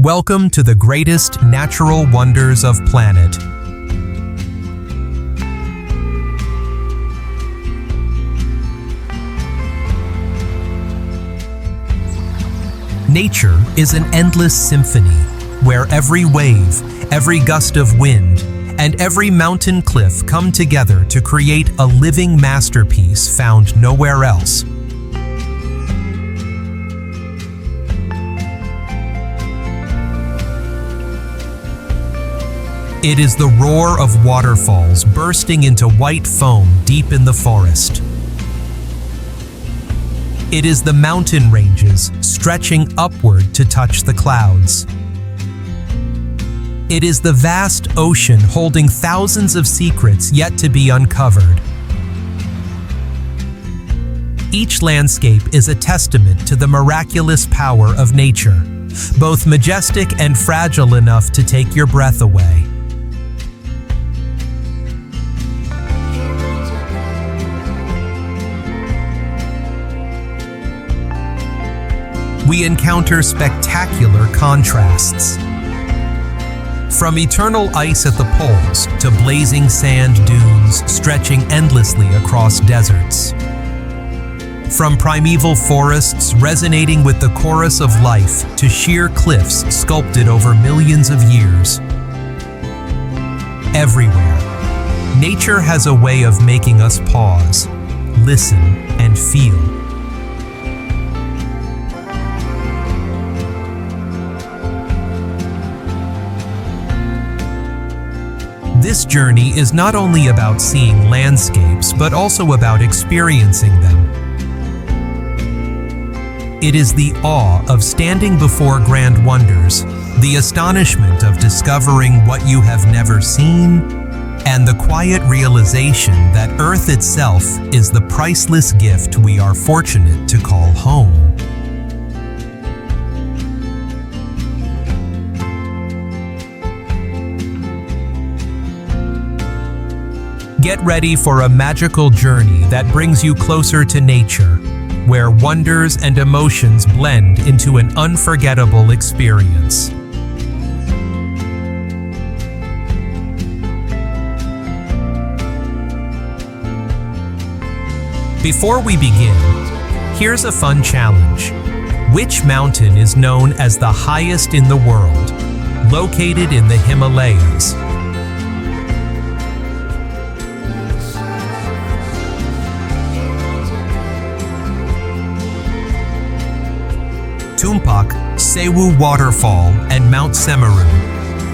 Welcome to the greatest natural wonders of planet. Nature is an endless symphony where every wave, every gust of wind, and every mountain cliff come together to create a living masterpiece found nowhere else. It is the roar of waterfalls bursting into white foam deep in the forest. It is the mountain ranges stretching upward to touch the clouds. It is the vast ocean holding thousands of secrets yet to be uncovered. Each landscape is a testament to the miraculous power of nature, both majestic and fragile enough to take your breath away. We encounter spectacular contrasts. From eternal ice at the poles to blazing sand dunes stretching endlessly across deserts. From primeval forests resonating with the chorus of life to sheer cliffs sculpted over millions of years. Everywhere, nature has a way of making us pause, listen, and feel. This journey is not only about seeing landscapes, but also about experiencing them. It is the awe of standing before grand wonders, the astonishment of discovering what you have never seen, and the quiet realization that Earth itself is the priceless gift we are fortunate to call home. Get ready for a magical journey that brings you closer to nature, where wonders and emotions blend into an unforgettable experience. Before we begin, here's a fun challenge. Which mountain is known as the highest in the world, located in the Himalayas? Tumpak, Sewu Waterfall, and Mount Semeru,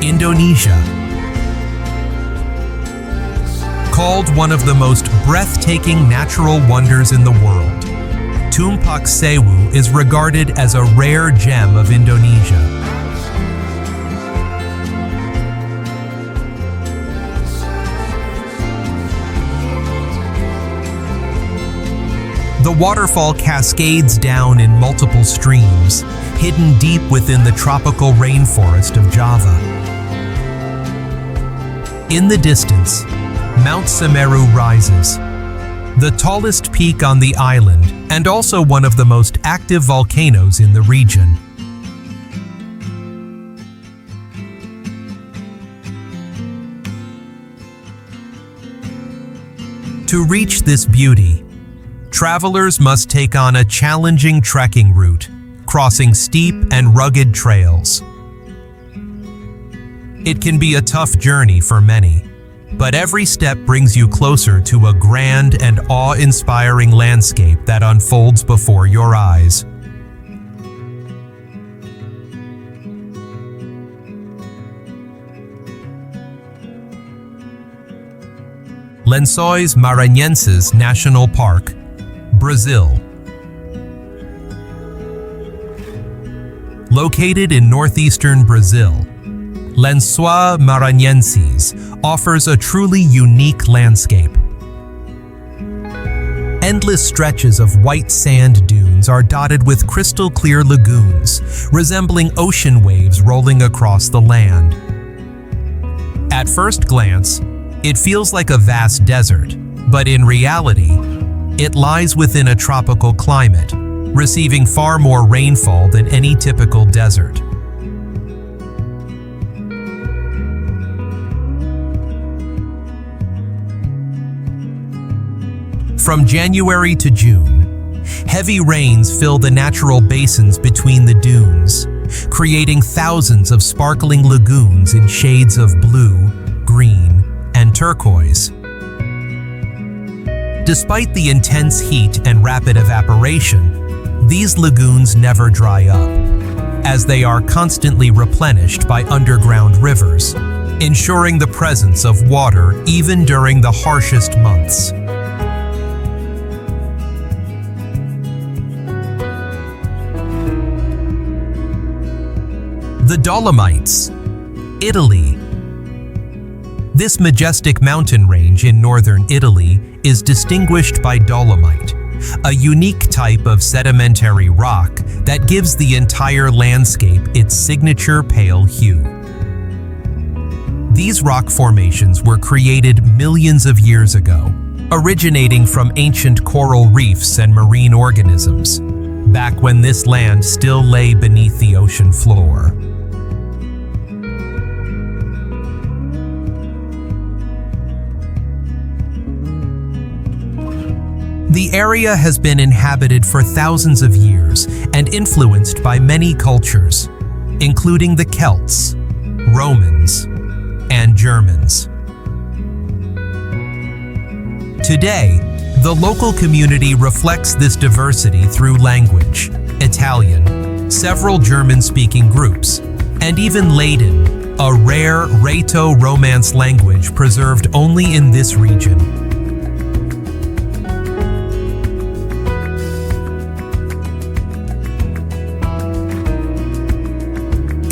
Indonesia. Called one of the most breathtaking natural wonders in the world, Tumpak Sewu is regarded as a rare gem of Indonesia. The waterfall cascades down in multiple streams, hidden deep within the tropical rainforest of Java. In the distance, Mount Semeru rises, the tallest peak on the island and also one of the most active volcanoes in the region. To reach this beauty, travelers must take on a challenging trekking route, crossing steep and rugged trails. It can be a tough journey for many, but every step brings you closer to a grand and awe-inspiring landscape that unfolds before your eyes. Lençóis Maranhenses National Park, Brazil. Located in northeastern Brazil, Lençóis Maranhenses offers a truly unique landscape. Endless stretches of white sand dunes are dotted with crystal-clear lagoons, resembling ocean waves rolling across the land. At first glance, it feels like a vast desert, but in reality, it lies within a tropical climate, receiving far more rainfall than any typical desert. From January to June, heavy rains fill the natural basins between the dunes, creating thousands of sparkling lagoons in shades of blue, green, and turquoise. Despite the intense heat and rapid evaporation, these lagoons never dry up, as they are constantly replenished by underground rivers, ensuring the presence of water even during the harshest months. The Dolomites, Italy. This majestic mountain range in northern Italy is distinguished by dolomite, a unique type of sedimentary rock that gives the entire landscape its signature pale hue. These rock formations were created millions of years ago, originating from ancient coral reefs and marine organisms, back when this land still lay beneath the ocean floor. The area has been inhabited for thousands of years and influenced by many cultures, including the Celts, Romans, and Germans. Today, the local community reflects this diversity through language, Italian, several German-speaking groups, and even Latin, a rare Rhaeto-Romance language preserved only in this region.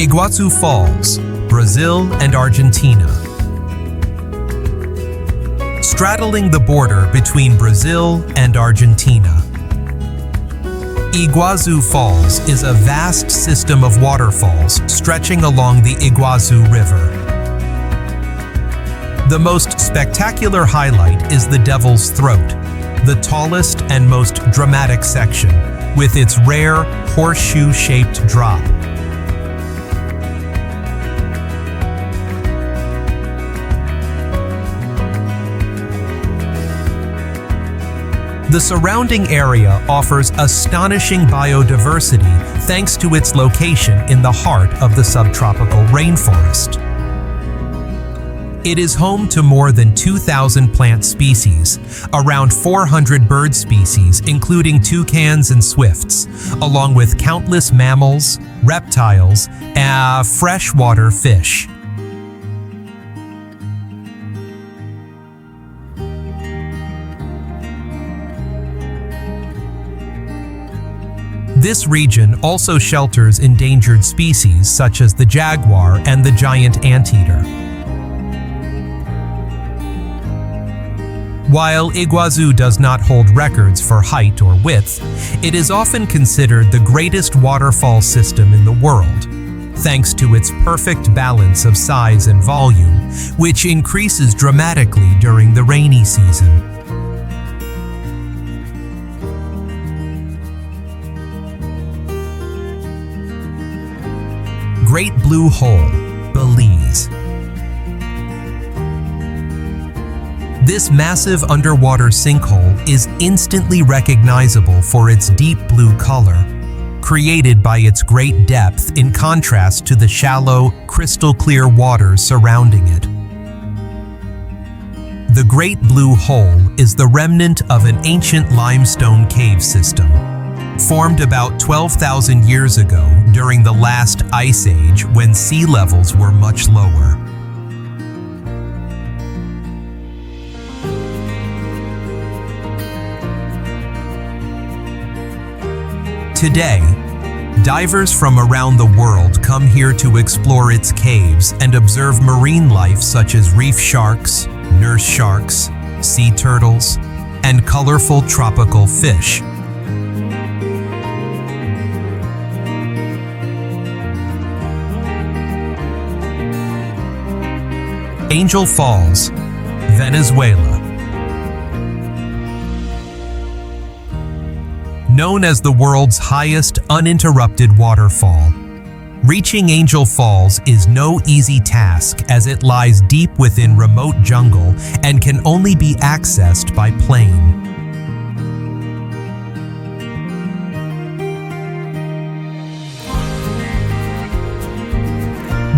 Iguazu Falls, Brazil and Argentina. Straddling the border between Brazil and Argentina, Iguazu Falls is a vast system of waterfalls stretching along the Iguazu River. The most spectacular highlight is the Devil's Throat, the tallest and most dramatic section, with its rare horseshoe-shaped drop. The surrounding area offers astonishing biodiversity thanks to its location in the heart of the subtropical rainforest. It is home to more than 2,000 plant species, around 400 bird species including toucans and swifts, along with countless mammals, reptiles, and freshwater fish. This region also shelters endangered species such as the jaguar and the giant anteater. While Iguazu does not hold records for height or width, it is often considered the greatest waterfall system in the world, thanks to its perfect balance of size and volume, which increases dramatically during the rainy season. Great Blue Hole, Belize. This massive underwater sinkhole is instantly recognizable for its deep blue color, created by its great depth in contrast to the shallow, crystal-clear waters surrounding it. The Great Blue Hole is the remnant of an ancient limestone cave system, formed about 12,000 years ago during the last ice age when sea levels were much lower. Today, divers from around the world come here to explore its caves and observe marine life such as reef sharks, nurse sharks, sea turtles, and colorful tropical fish. Angel Falls, Venezuela. Known as the world's highest uninterrupted waterfall, reaching Angel Falls is no easy task as it lies deep within remote jungle and can only be accessed by plane.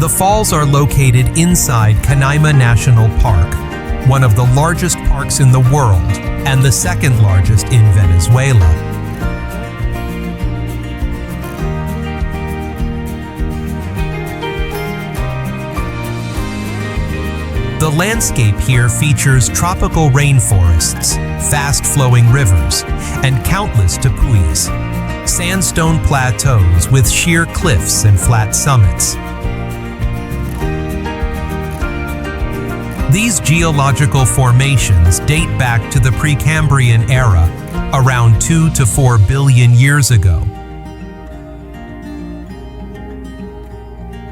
The falls are located inside Canaima National Park, one of the largest parks in the world and the second largest in Venezuela. The landscape here features tropical rainforests, fast-flowing rivers, and countless tepuis, sandstone plateaus with sheer cliffs and flat summits. These geological formations date back to the Precambrian era, around 2 to 4 billion years ago.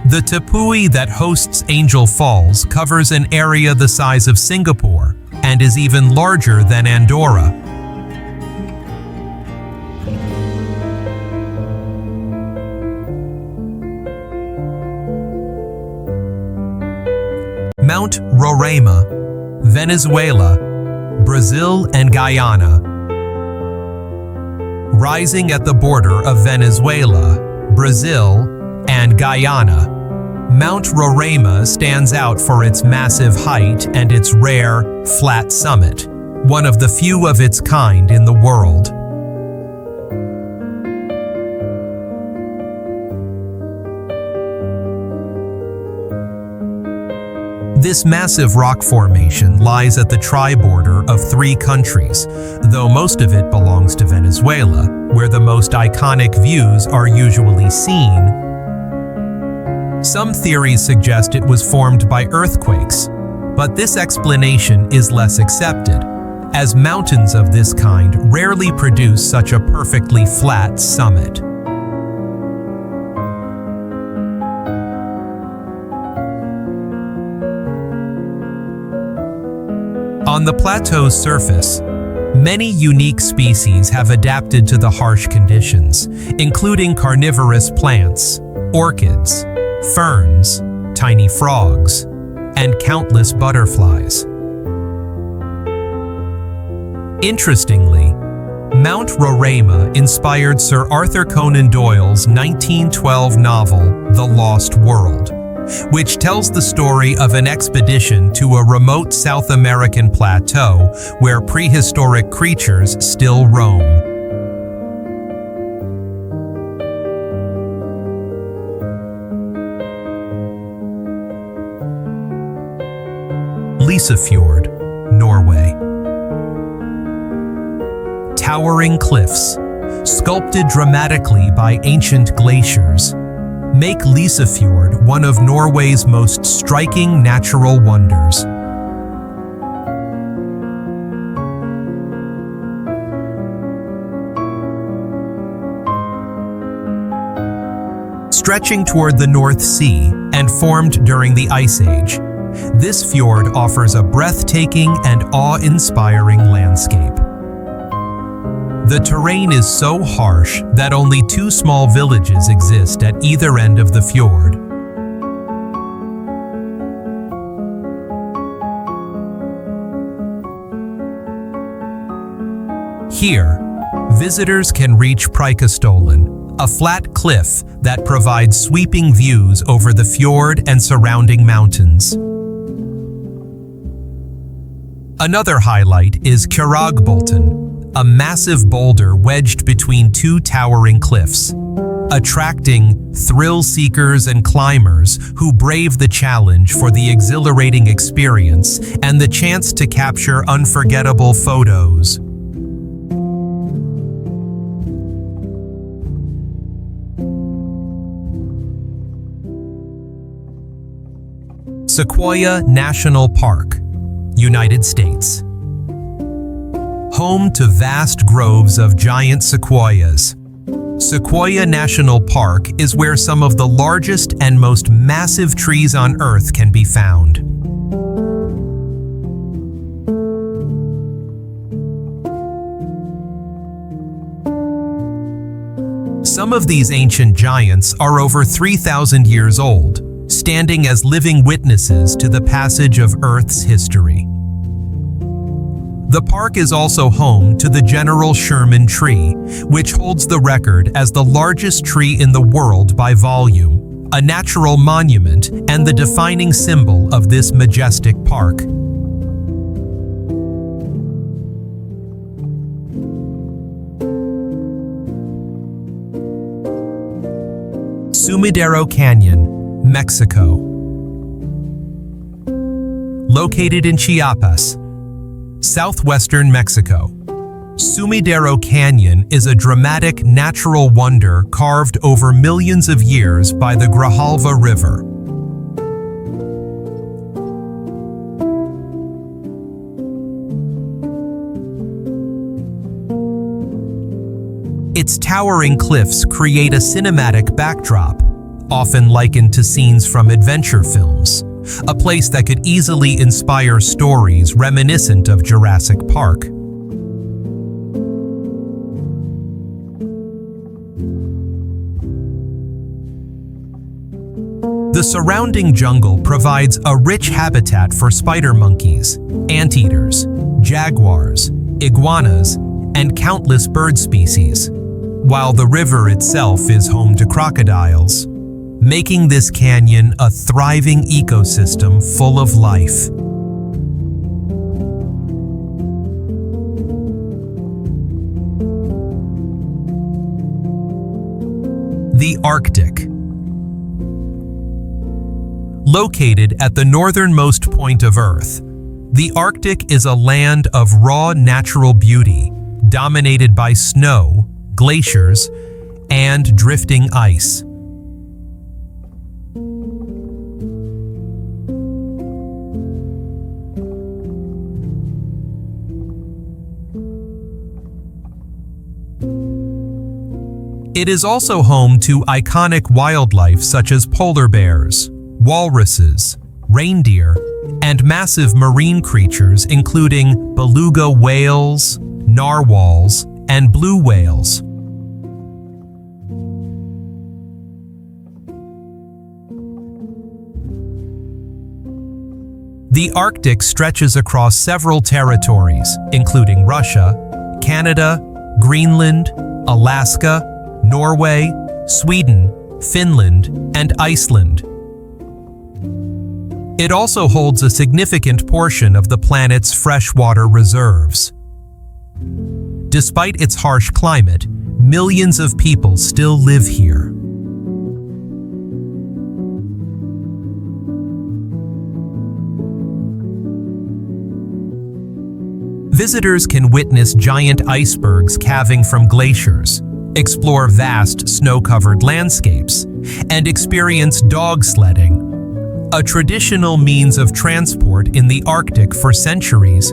The tepui that hosts Angel Falls covers an area the size of Singapore and is even larger than Andorra. Mount Roraima, Venezuela, Brazil and Guyana. Rising at the border of Venezuela, Brazil, and Guyana, Mount Roraima stands out for its massive height and its rare, flat summit, one of the few of its kind in the world. This massive rock formation lies at the tri-border of 3 countries, though most of it belongs to Venezuela, where the most iconic views are usually seen. Some theories suggest it was formed by earthquakes, but this explanation is less accepted, as mountains of this kind rarely produce such a perfectly flat summit. On the plateau's surface, many unique species have adapted to the harsh conditions, including carnivorous plants, orchids, ferns, tiny frogs, and countless butterflies. Interestingly, Mount Roraima inspired Sir Arthur Conan Doyle's 1912 novel, The Lost World, which tells the story of an expedition to a remote South American plateau where prehistoric creatures still roam. Lysefjord, Norway. Towering cliffs, sculpted dramatically by ancient glaciers, make Lysefjord one of Norway's most striking natural wonders. Stretching toward the North Sea and formed during the Ice Age, this fjord offers a breathtaking and awe-inspiring landscape. The terrain is so harsh that only 2 small villages exist at either end of the fjord. Here, visitors can reach Preikestolen, a flat cliff that provides sweeping views over the fjord and surrounding mountains. Another highlight is Kjæragbolten, a massive boulder wedged between 2 towering cliffs, attracting thrill seekers and climbers who brave the challenge for the exhilarating experience and the chance to capture unforgettable photos. Sequoia National Park, United States. Home to vast groves of giant sequoias, Sequoia National Park is where some of the largest and most massive trees on Earth can be found. Some of these ancient giants are over 3,000 years old, standing as living witnesses to the passage of Earth's history. The park is also home to the General Sherman tree, which holds the record as the largest tree in the world by volume, a natural monument and the defining symbol of this majestic park. Sumidero Canyon, Mexico. Located in Chiapas, southwestern Mexico, Sumidero Canyon is a dramatic natural wonder carved over millions of years by the Grijalva River. Its towering cliffs create a cinematic backdrop, often likened to scenes from adventure films, a place that could easily inspire stories reminiscent of Jurassic Park. The surrounding jungle provides a rich habitat for spider monkeys, anteaters, jaguars, iguanas, and countless bird species, while the river itself is home to crocodiles, making this canyon a thriving ecosystem full of life. The Arctic. Located at the northernmost point of Earth, the Arctic is a land of raw natural beauty, dominated by snow, glaciers, and drifting ice. It is also home to iconic wildlife such as polar bears, walruses, reindeer, and massive marine creatures including beluga whales, narwhals, and blue whales. The Arctic stretches across several territories, including Russia, Canada, Greenland, Alaska, Norway, Sweden, Finland, and Iceland. It also holds a significant portion of the planet's freshwater reserves. Despite its harsh climate, millions of people still live here. Visitors can witness giant icebergs calving from glaciers, explore vast snow-covered landscapes, and experience dog sledding, a traditional means of transport in the Arctic for centuries.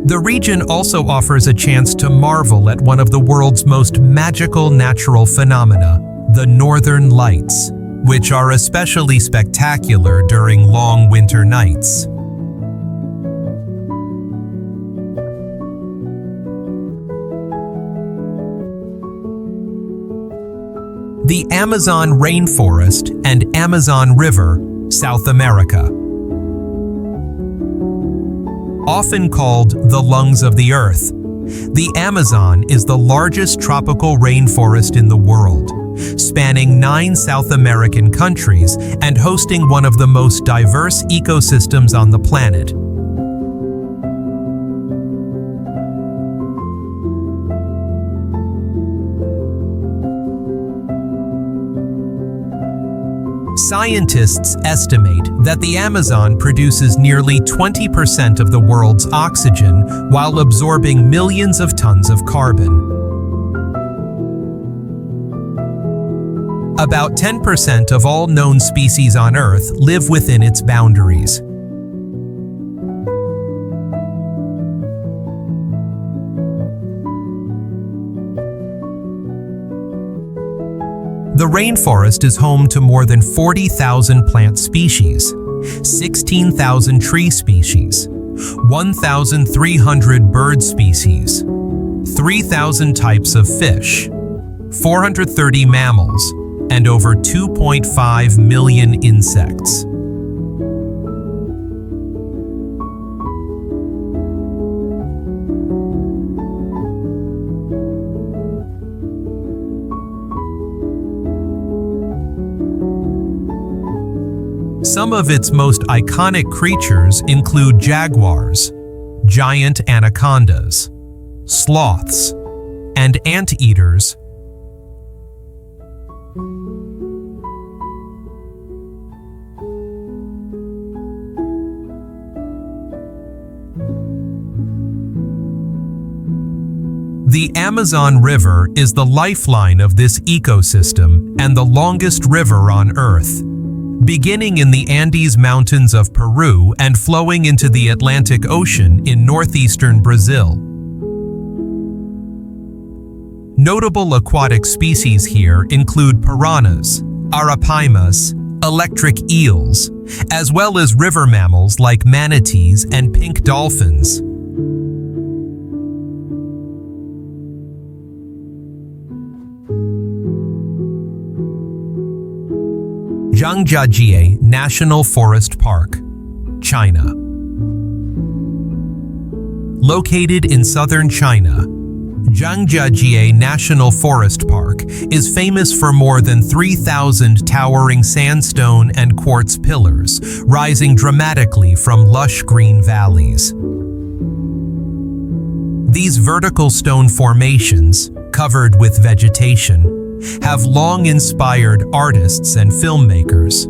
The region also offers a chance to marvel at one of the world's most magical natural phenomena, the Northern Lights, which are especially spectacular during long winter nights. The Amazon Rainforest and Amazon River, South America. Often called the lungs of the earth, the Amazon is the largest tropical rainforest in the world, spanning 9 South American countries and hosting one of the most diverse ecosystems on the planet. Scientists estimate that the Amazon produces nearly 20% of the world's oxygen while absorbing millions of tons of carbon. About 10% of all known species on Earth live within its boundaries. The rainforest is home to more than 40,000 plant species, 16,000 tree species, 1,300 bird species, 3,000 types of fish, 430 mammals, and over 2.5 million insects. Some of its most iconic creatures include jaguars, giant anacondas, sloths, and anteaters. The Amazon River is the lifeline of this ecosystem and the longest river on Earth, beginning in the Andes Mountains of Peru and flowing into the Atlantic Ocean in northeastern Brazil. Notable aquatic species here include piranhas, arapaimas, electric eels, as well as river mammals like manatees and pink dolphins. Zhangjiajie National Forest Park, China. Located in southern China, Zhangjiajie National Forest Park is famous for more than 3,000 towering sandstone and quartz pillars, rising dramatically from lush green valleys. These vertical stone formations, covered with vegetation, have long inspired artists and filmmakers.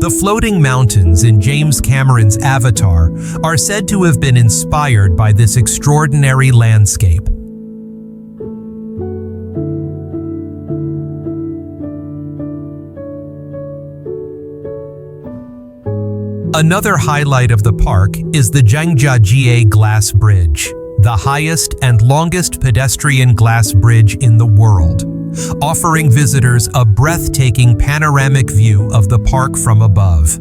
The floating mountains in James Cameron's Avatar are said to have been inspired by this extraordinary landscape. Another highlight of the park is the Zhangjiajie Glass Bridge, the highest and longest pedestrian glass bridge in the world, offering visitors a breathtaking panoramic view of the park from above.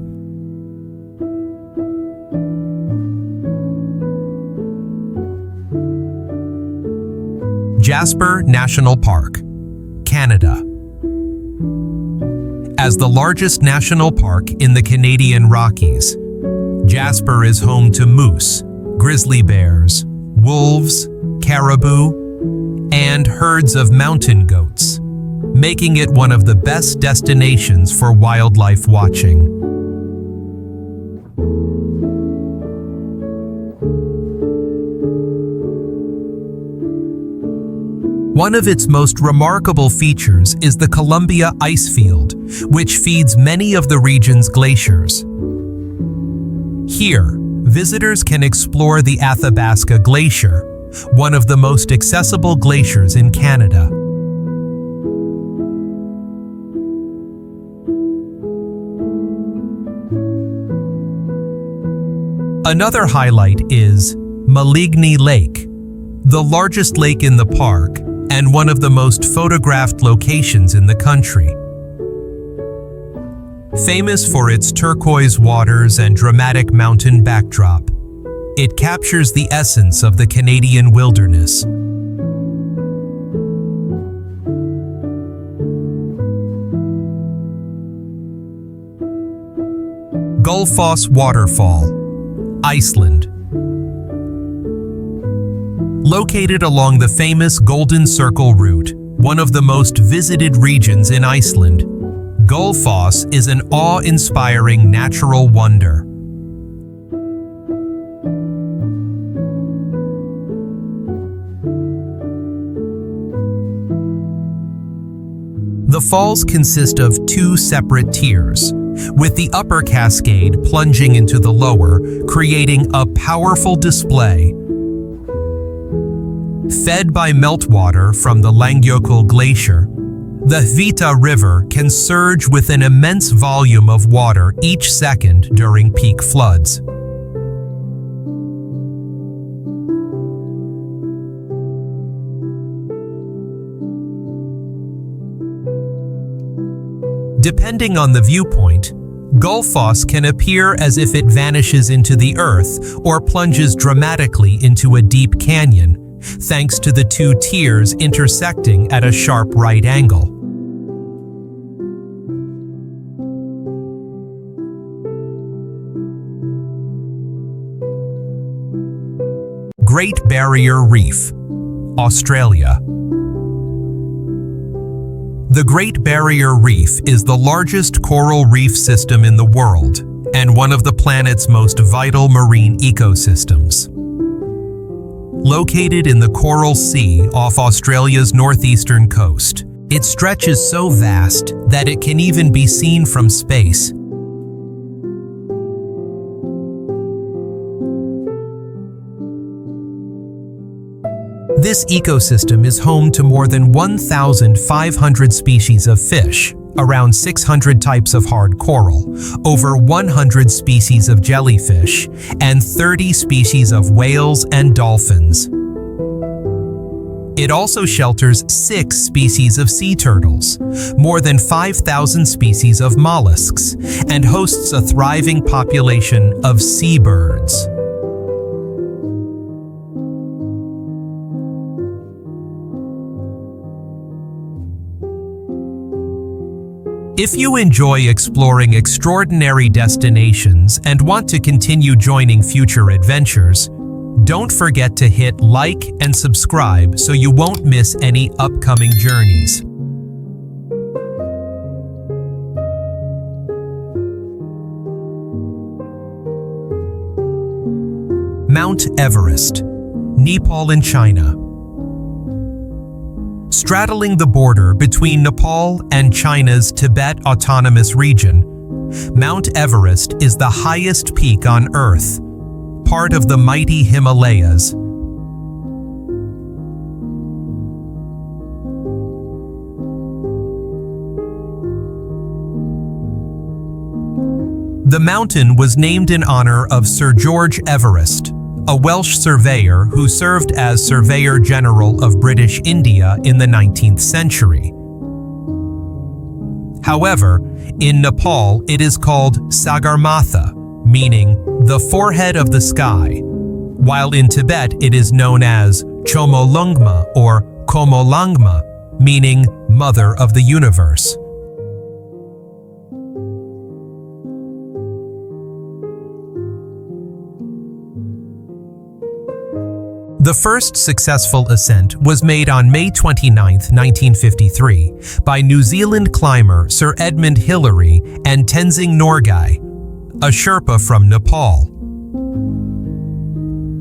Jasper National Park, Canada. As the largest national park in the Canadian Rockies, Jasper is home to moose, grizzly bears, wolves, caribou, and herds of mountain goats, making it one of the best destinations for wildlife watching. One of its most remarkable features is the Columbia Icefield, which feeds many of the region's glaciers. Here, visitors can explore the Athabasca Glacier, one of the most accessible glaciers in Canada. Another highlight is Maligny Lake, the largest lake in the park and one of the most photographed locations in the country. Famous for its turquoise waters and dramatic mountain backdrop, it captures the essence of the Canadian wilderness. Gullfoss Waterfall, Iceland. Located along the famous Golden Circle route, one of the most visited regions in Iceland, Gullfoss is an awe-inspiring natural wonder. The falls consist of two separate tiers, with the upper cascade plunging into the lower, creating a powerful display. Fed by meltwater from the Langjökull Glacier, the Hvita River can surge with an immense volume of water each second during peak floods. Depending on the viewpoint, Gullfoss can appear as if it vanishes into the earth or plunges dramatically into a deep canyon, thanks to the two tiers intersecting at a sharp right angle. Great Barrier Reef, Australia. The Great Barrier Reef is the largest coral reef system in the world and one of the planet's most vital marine ecosystems. Located in the Coral Sea off Australia's northeastern coast, it stretches so vast that it can even be seen from space. This ecosystem is home to more than 1,500 species of fish, around 600 types of hard coral, over 100 species of jellyfish, and 30 species of whales and dolphins. It also shelters 6 species of sea turtles, more than 5,000 species of mollusks, and hosts a thriving population of seabirds. If you enjoy exploring extraordinary destinations and want to continue joining future adventures, don't forget to hit like and subscribe so you won't miss any upcoming journeys. Mount Everest, Nepal and China. Straddling the border between Nepal and China's Tibet Autonomous Region, Mount Everest is the highest peak on Earth, part of the mighty Himalayas. The mountain was named in honor of Sir George Everest, a Welsh surveyor who served as Surveyor General of British India in the 19th century. However, in Nepal it is called Sagarmatha, meaning the forehead of the sky, while in Tibet it is known as Chomolungma or Komolangma, meaning Mother of the Universe. The first successful ascent was made on May 29, 1953, by New Zealand climber Sir Edmund Hillary and Tenzing Norgay, a Sherpa from Nepal.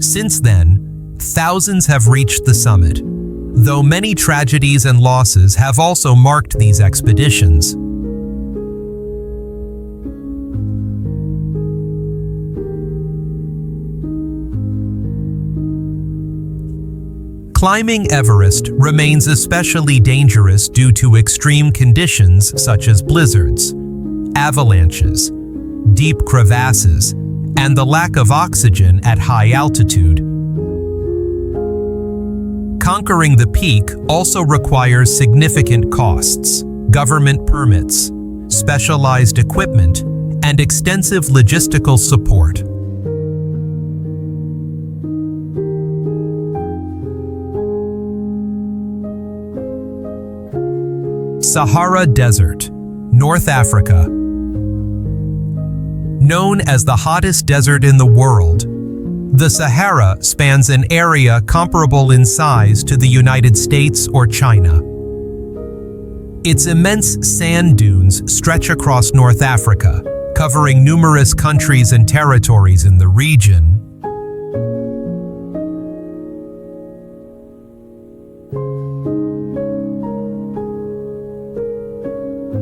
Since then, thousands have reached the summit, though many tragedies and losses have also marked these expeditions. Climbing Everest remains especially dangerous due to extreme conditions such as blizzards, avalanches, deep crevasses, and the lack of oxygen at high altitude. Conquering the peak also requires significant costs, government permits, specialized equipment, and extensive logistical support. Sahara Desert, North Africa. Known as the hottest desert in the world, the Sahara spans an area comparable in size to the United States or China. Its immense sand dunes stretch across North Africa, covering numerous countries and territories in the region.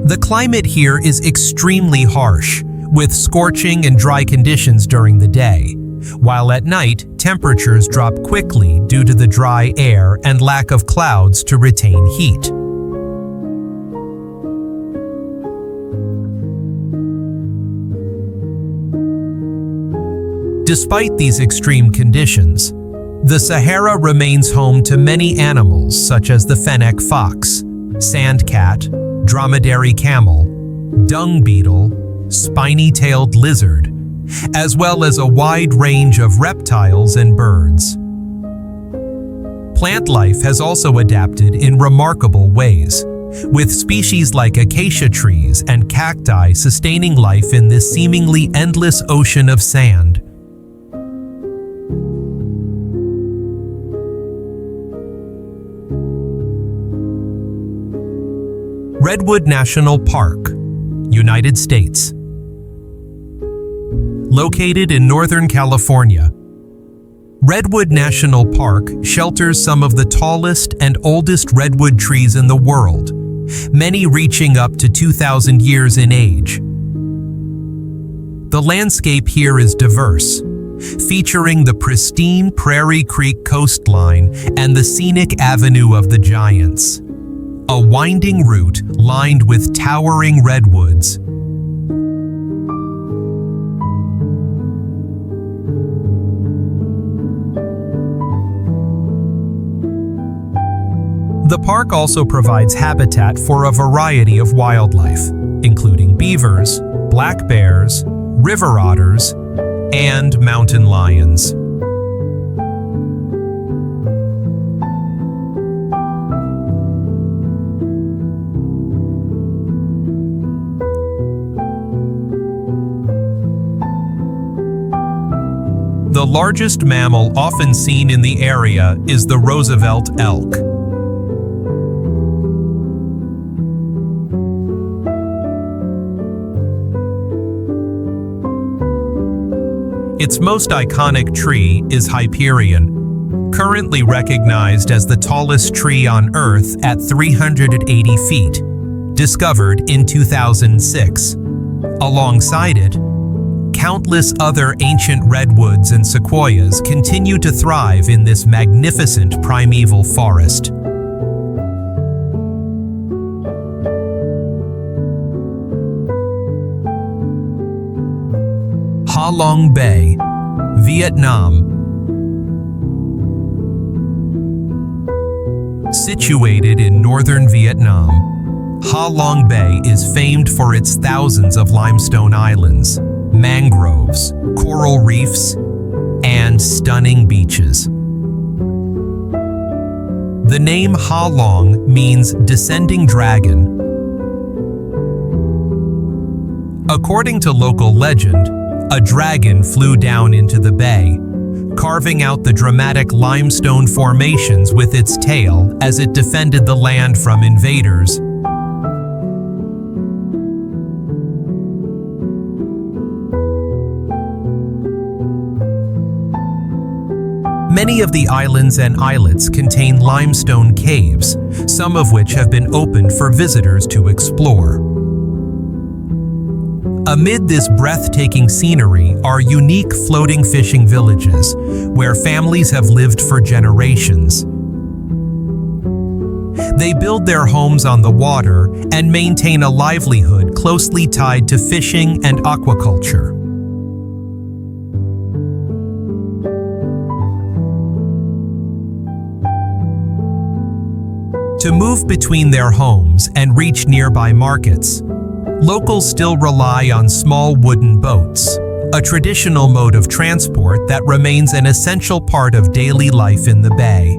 The climate here is extremely harsh, with scorching and dry conditions during the day, while at night temperatures drop quickly due to the dry air and lack of clouds to retain heat. Despite these extreme conditions, the Sahara remains home to many animals such as the fennec fox, sand cat, dromedary camel, dung beetle, spiny-tailed lizard, as well as a wide range of reptiles and birds. Plant life has also adapted in remarkable ways, with species like acacia trees and cacti sustaining life in this seemingly endless ocean of sand. Redwood National Park, United States. Located in Northern California, Redwood National Park shelters some of the tallest and oldest redwood trees in the world, many reaching up to 2,000 years in age. The landscape here is diverse, featuring the pristine Prairie Creek coastline and the scenic Avenue of the Giants, a winding route lined with towering redwoods. The park also provides habitat for a variety of wildlife, including beavers, black bears, river otters, and mountain lions. The largest mammal often seen in the area is the Roosevelt elk. Its most iconic tree is Hyperion, currently recognized as the tallest tree on Earth at 380 feet, discovered in 2006. Alongside it, countless other ancient redwoods and sequoias continue to thrive in this magnificent primeval forest. Ha Long Bay, Vietnam. Situated in northern Vietnam, Ha Long Bay is famed for its thousands of limestone islands, mangroves, coral reefs, and stunning beaches. The name Ha Long means descending dragon. According to local legend, a dragon flew down into the bay, carving out the dramatic limestone formations with its tail as it defended the land from invaders. Many of the islands and islets contain limestone caves, some of which have been opened for visitors to explore. Amid this breathtaking scenery are unique floating fishing villages, where families have lived for generations. They build their homes on the water and maintain a livelihood closely tied to fishing and aquaculture. To move between their homes and reach nearby markets, locals still rely on small wooden boats, a traditional mode of transport that remains an essential part of daily life in the bay.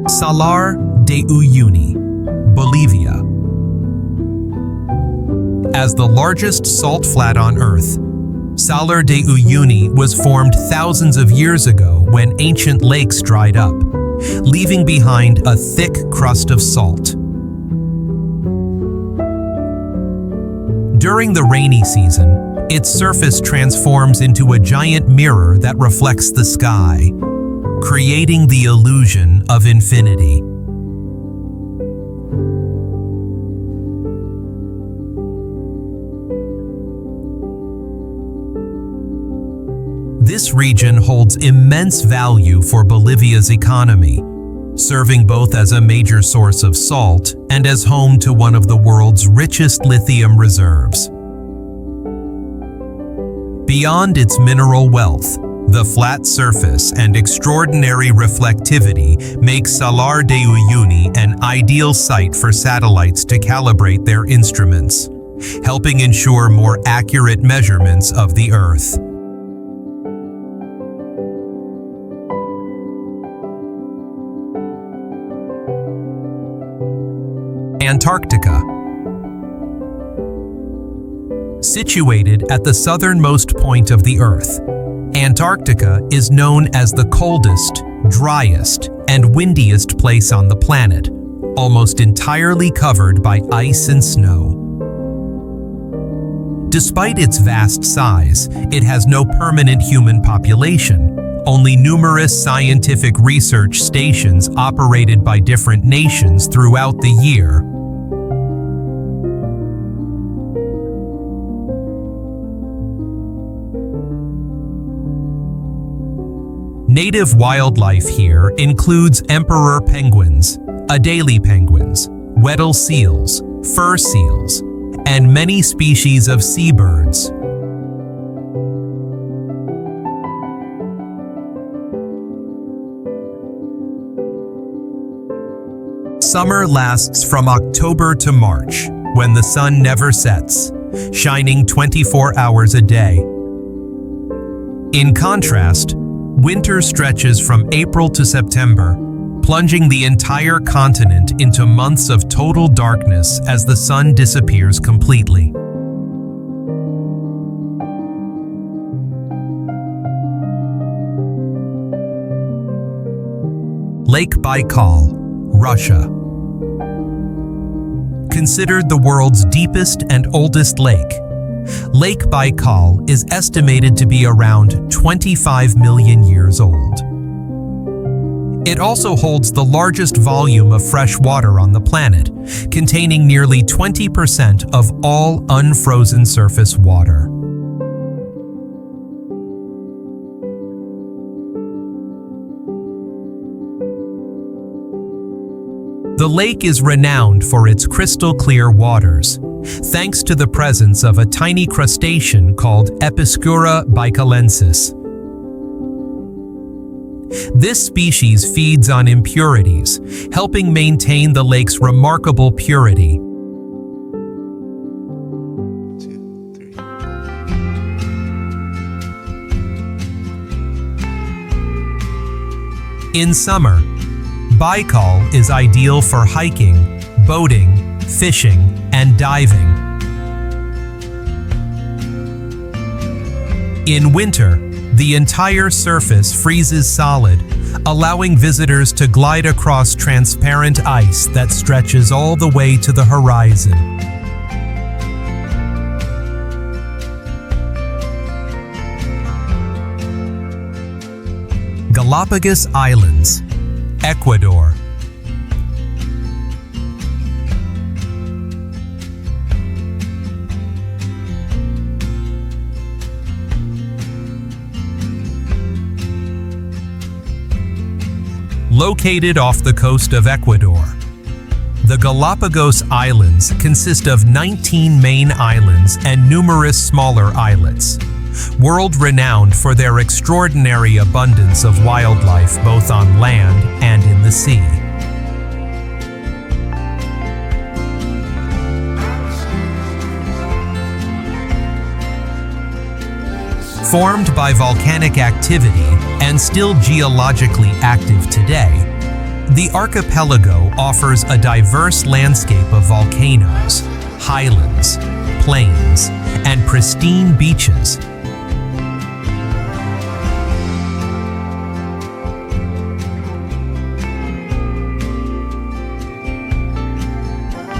Salar de Uyuni, Bolivia. As the largest salt flat on Earth, Salar de Uyuni was formed thousands of years ago when ancient lakes dried up, leaving behind a thick crust of salt. During the rainy season, its surface transforms into a giant mirror that reflects the sky, creating the illusion of infinity. This region holds immense value for Bolivia's economy, serving both as a major source of salt and as home to one of the world's richest lithium reserves. Beyond its mineral wealth, the flat surface and extraordinary reflectivity make Salar de Uyuni an ideal site for satellites to calibrate their instruments, helping ensure more accurate measurements of the Earth. Antarctica. Situated at the southernmost point of the Earth, Antarctica is known as the coldest, driest, and windiest place on the planet, almost entirely covered by ice and snow. Despite its vast size, it has no permanent human population, only numerous scientific research stations operated by different nations throughout the year. Native wildlife here includes emperor penguins, Adelie penguins, Weddell seals, fur seals, and many species of seabirds. Summer lasts from October to March, when the sun never sets, shining 24 hours a day. In contrast, winter stretches from April to September, plunging the entire continent into months of total darkness as the sun disappears completely. Lake Baikal, Russia. Considered the world's deepest and oldest lake, Lake Baikal is estimated to be around 25 million years old. It also holds the largest volume of fresh water on the planet, containing nearly 20% of all unfrozen surface water. The lake is renowned for its crystal-clear waters, thanks to the presence of a tiny crustacean called Episcura baicalensis. This species feeds on impurities, helping maintain the lake's remarkable purity. In summer, Baikal is ideal for hiking, boating, fishing, and diving. In winter, the entire surface freezes solid, allowing visitors to glide across transparent ice that stretches all the way to the horizon. Galapagos Islands, Ecuador. Located off the coast of Ecuador, the Galapagos Islands consist of 19 main islands and numerous smaller islets, world-renowned for their extraordinary abundance of wildlife both on land and in the sea. Formed by volcanic activity and still geologically active today, the archipelago offers a diverse landscape of volcanoes, highlands, plains, and pristine beaches.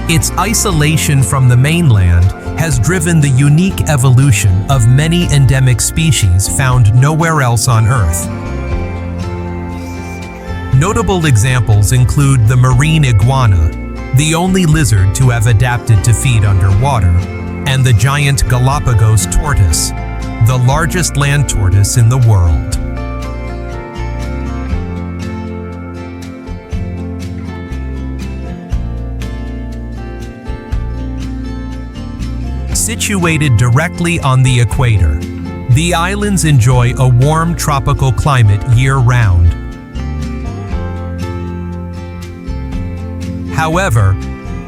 Its isolation from the mainland has driven the unique evolution of many endemic species found nowhere else on Earth. Notable examples include the marine iguana, the only lizard to have adapted to feed underwater, and the giant Galapagos tortoise, the largest land tortoise in the world. Situated directly on the equator, the islands enjoy a warm tropical climate year-round. However,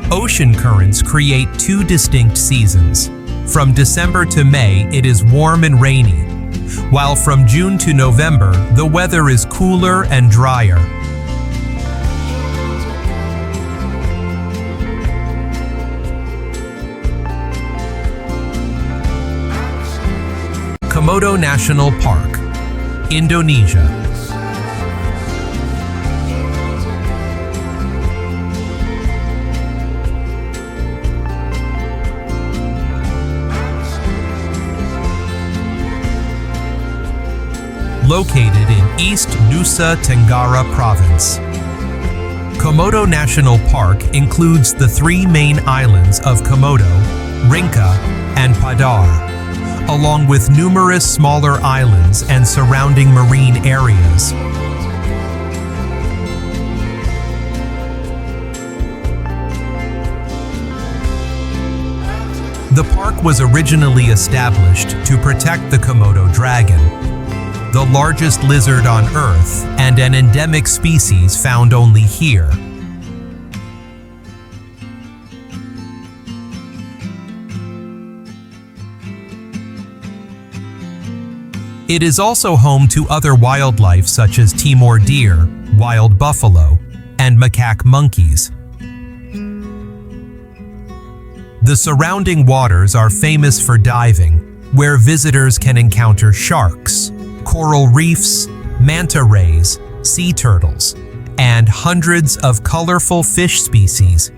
ocean currents create two distinct seasons. From December to May, it is warm and rainy, while from June to November, the weather is cooler and drier. Komodo National Park, Indonesia. Located in East Nusa Tenggara Province. Komodo National Park includes the three main islands of Komodo, Rinca, and Padar, along with numerous smaller islands and surrounding marine areas. The park was originally established to protect the Komodo dragon, the largest lizard on Earth and an endemic species found only here. It is also home to other wildlife such as Timor deer, wild buffalo, and macaque monkeys. The surrounding waters are famous for diving, where visitors can encounter sharks, coral reefs, manta rays, sea turtles, and hundreds of colorful fish species.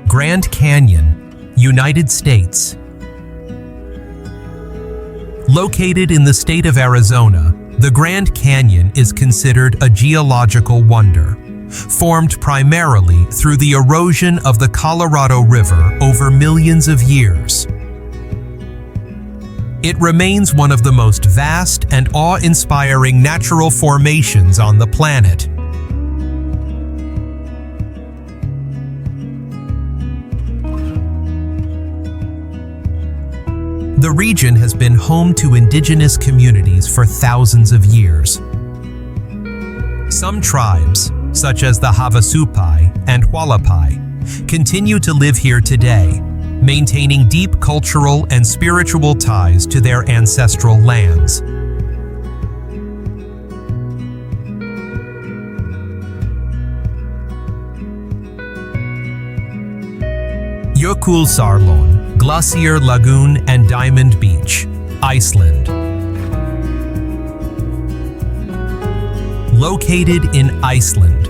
Grand Canyon, United States. Located in the state of Arizona, the Grand Canyon is considered a geological wonder, formed primarily through the erosion of the Colorado River over millions of years. It remains one of the most vast and awe-inspiring natural formations on the planet. The region has been home to indigenous communities for thousands of years. Some tribes, such as the Havasupai and Hualapai, continue to live here today, maintaining deep cultural and spiritual ties to their ancestral lands. Jökulsárlón, Glacier Lagoon and Diamond Beach, Iceland. Located in Iceland,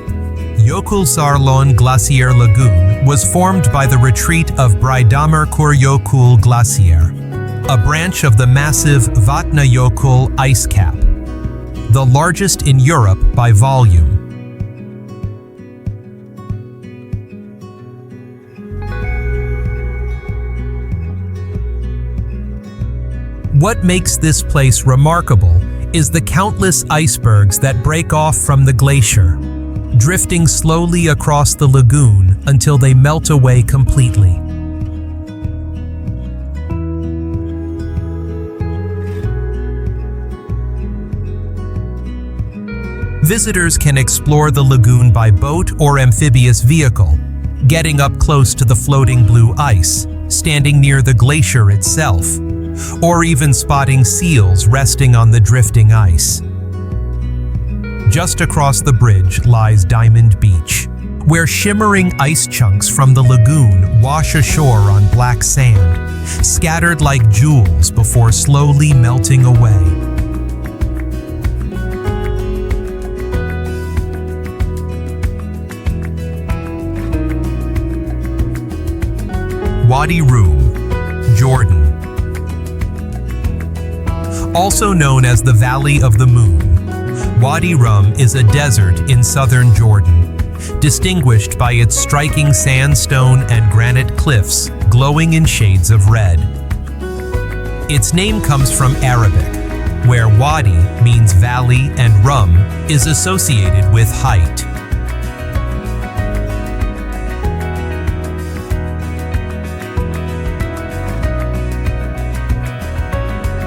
Jökulsárlón Glacier Lagoon was formed by the retreat of Breiðamerkurjökull Glacier, a branch of the massive Vatnajökull ice cap, the largest in Europe by volume. What makes this place remarkable is the countless icebergs that break off from the glacier, drifting slowly across the lagoon until they melt away completely. Visitors can explore the lagoon by boat or amphibious vehicle, getting up close to the floating blue ice, standing near the glacier itself, or even spotting seals resting on the drifting ice. Just across the bridge lies Diamond Beach, where shimmering ice chunks from the lagoon wash ashore on black sand, scattered like jewels before slowly melting away. Wadi Rum, Jordan. Also known as the Valley of the Moon, Wadi Rum is a desert in southern Jordan, distinguished by its striking sandstone and granite cliffs glowing in shades of red. Its name comes from Arabic, where Wadi means valley and Rum is associated with height.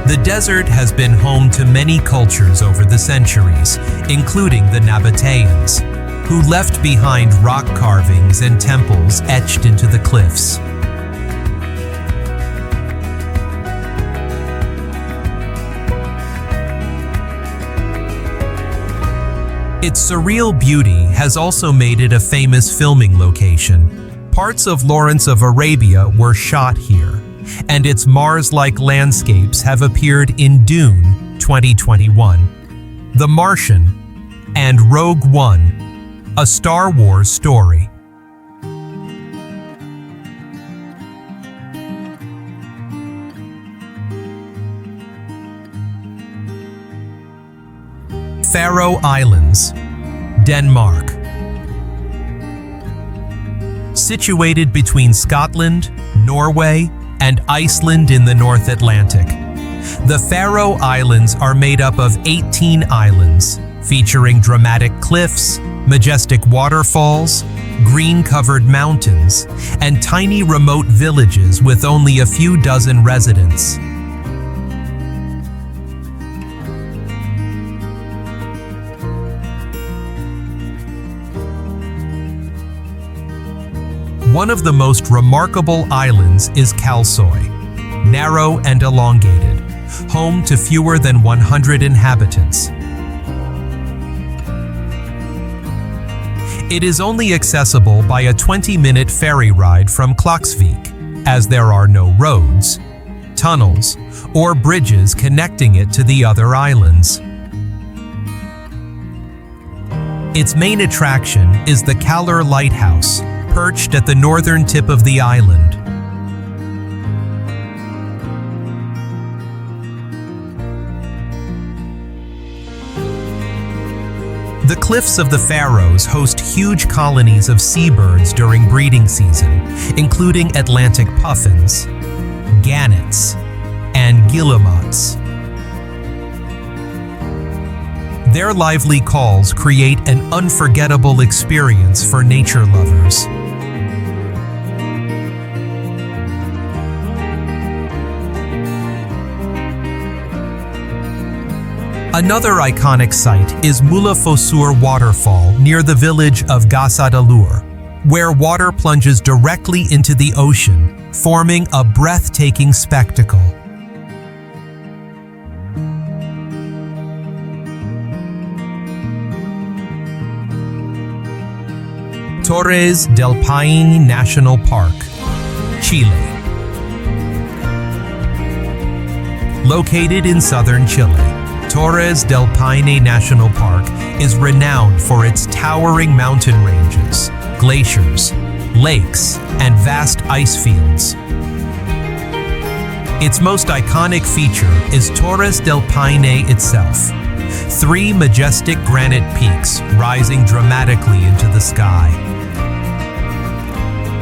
The desert has been home to many cultures over the centuries, including the Nabateans, who left behind rock carvings and temples etched into the cliffs. Its surreal beauty has also made it a famous filming location, Parts of Lawrence of Arabia were shot here, and its Mars-like landscapes have appeared in Dune 2021, The Martian, and Rogue One, a Star Wars story. Faroe Islands, Denmark. Situated between Scotland, Norway, and Iceland in the North Atlantic, the Faroe Islands are made up of 18 islands, featuring dramatic cliffs, majestic waterfalls, green-covered mountains, and tiny remote villages with only a few dozen residents. One of the most remarkable islands is Kalsoy, narrow and elongated, home to fewer than 100 inhabitants. It is only accessible by a 20-minute ferry ride from Klaksvik, as there are no roads, tunnels, or bridges connecting it to the other islands. Its main attraction is the Kallur Lighthouse, perched at the northern tip of the island. The cliffs of the Faroes host huge colonies of seabirds during breeding season, including Atlantic puffins, gannets, and guillemots. Their lively calls create an unforgettable experience for nature lovers. Another iconic site is Mulafossur Waterfall near the village of Gassadalur, where water plunges directly into the ocean, forming a breathtaking spectacle. Torres del Paine National Park, Chile. Located in southern Chile, Torres del Paine National Park is renowned for its towering mountain ranges, glaciers, lakes, and vast ice fields. Its most iconic feature is Torres del Paine itself, 3 majestic granite peaks rising dramatically into the sky.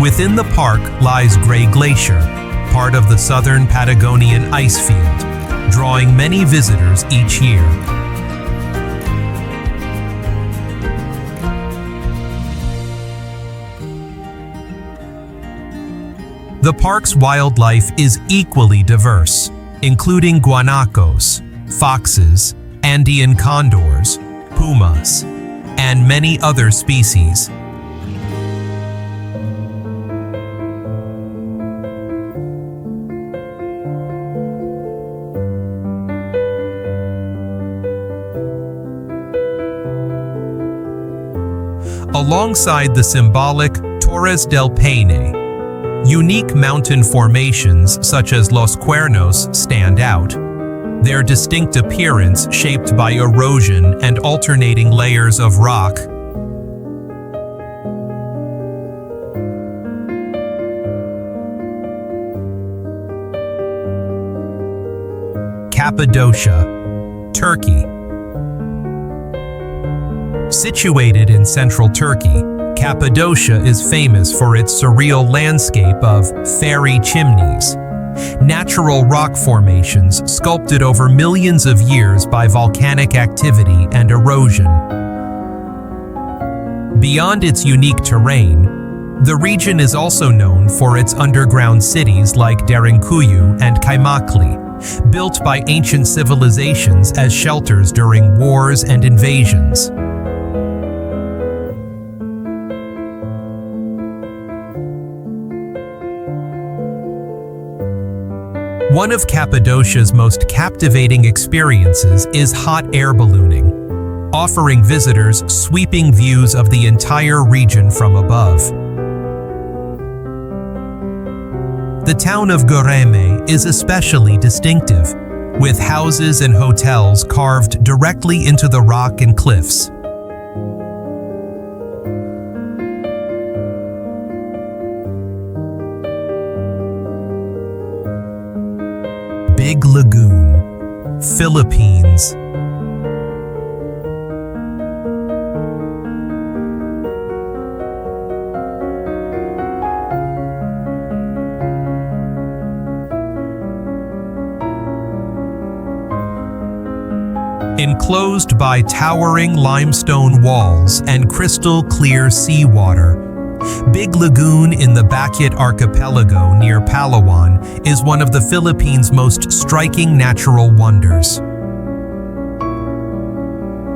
Within the park lies Grey Glacier, part of the southern Patagonian ice field, drawing many visitors each year. The park's wildlife is equally diverse, including guanacos, foxes, Andean condors, pumas, and many other species. Alongside the symbolic Torres del Paine, unique mountain formations such as Los Cuernos stand out, their distinct appearance shaped by erosion and alternating layers of rock. Cappadocia, Turkey. Situated in central Turkey, Cappadocia is famous for its surreal landscape of fairy chimneys, natural rock formations sculpted over millions of years by volcanic activity and erosion. Beyond its unique terrain, the region is also known for its underground cities like Derinkuyu and Kaimakli, built by ancient civilizations as shelters during wars and invasions. One of Cappadocia's most captivating experiences is hot air ballooning, offering visitors sweeping views of the entire region from above. The town of Roraima is especially distinctive, with houses and hotels carved directly into the rock and cliffs. Big Lagoon, Philippines. Enclosed by towering limestone walls and crystal-clear seawater, Big Lagoon in the Bacolod Archipelago near Palawan is one of the Philippines' most striking natural wonders.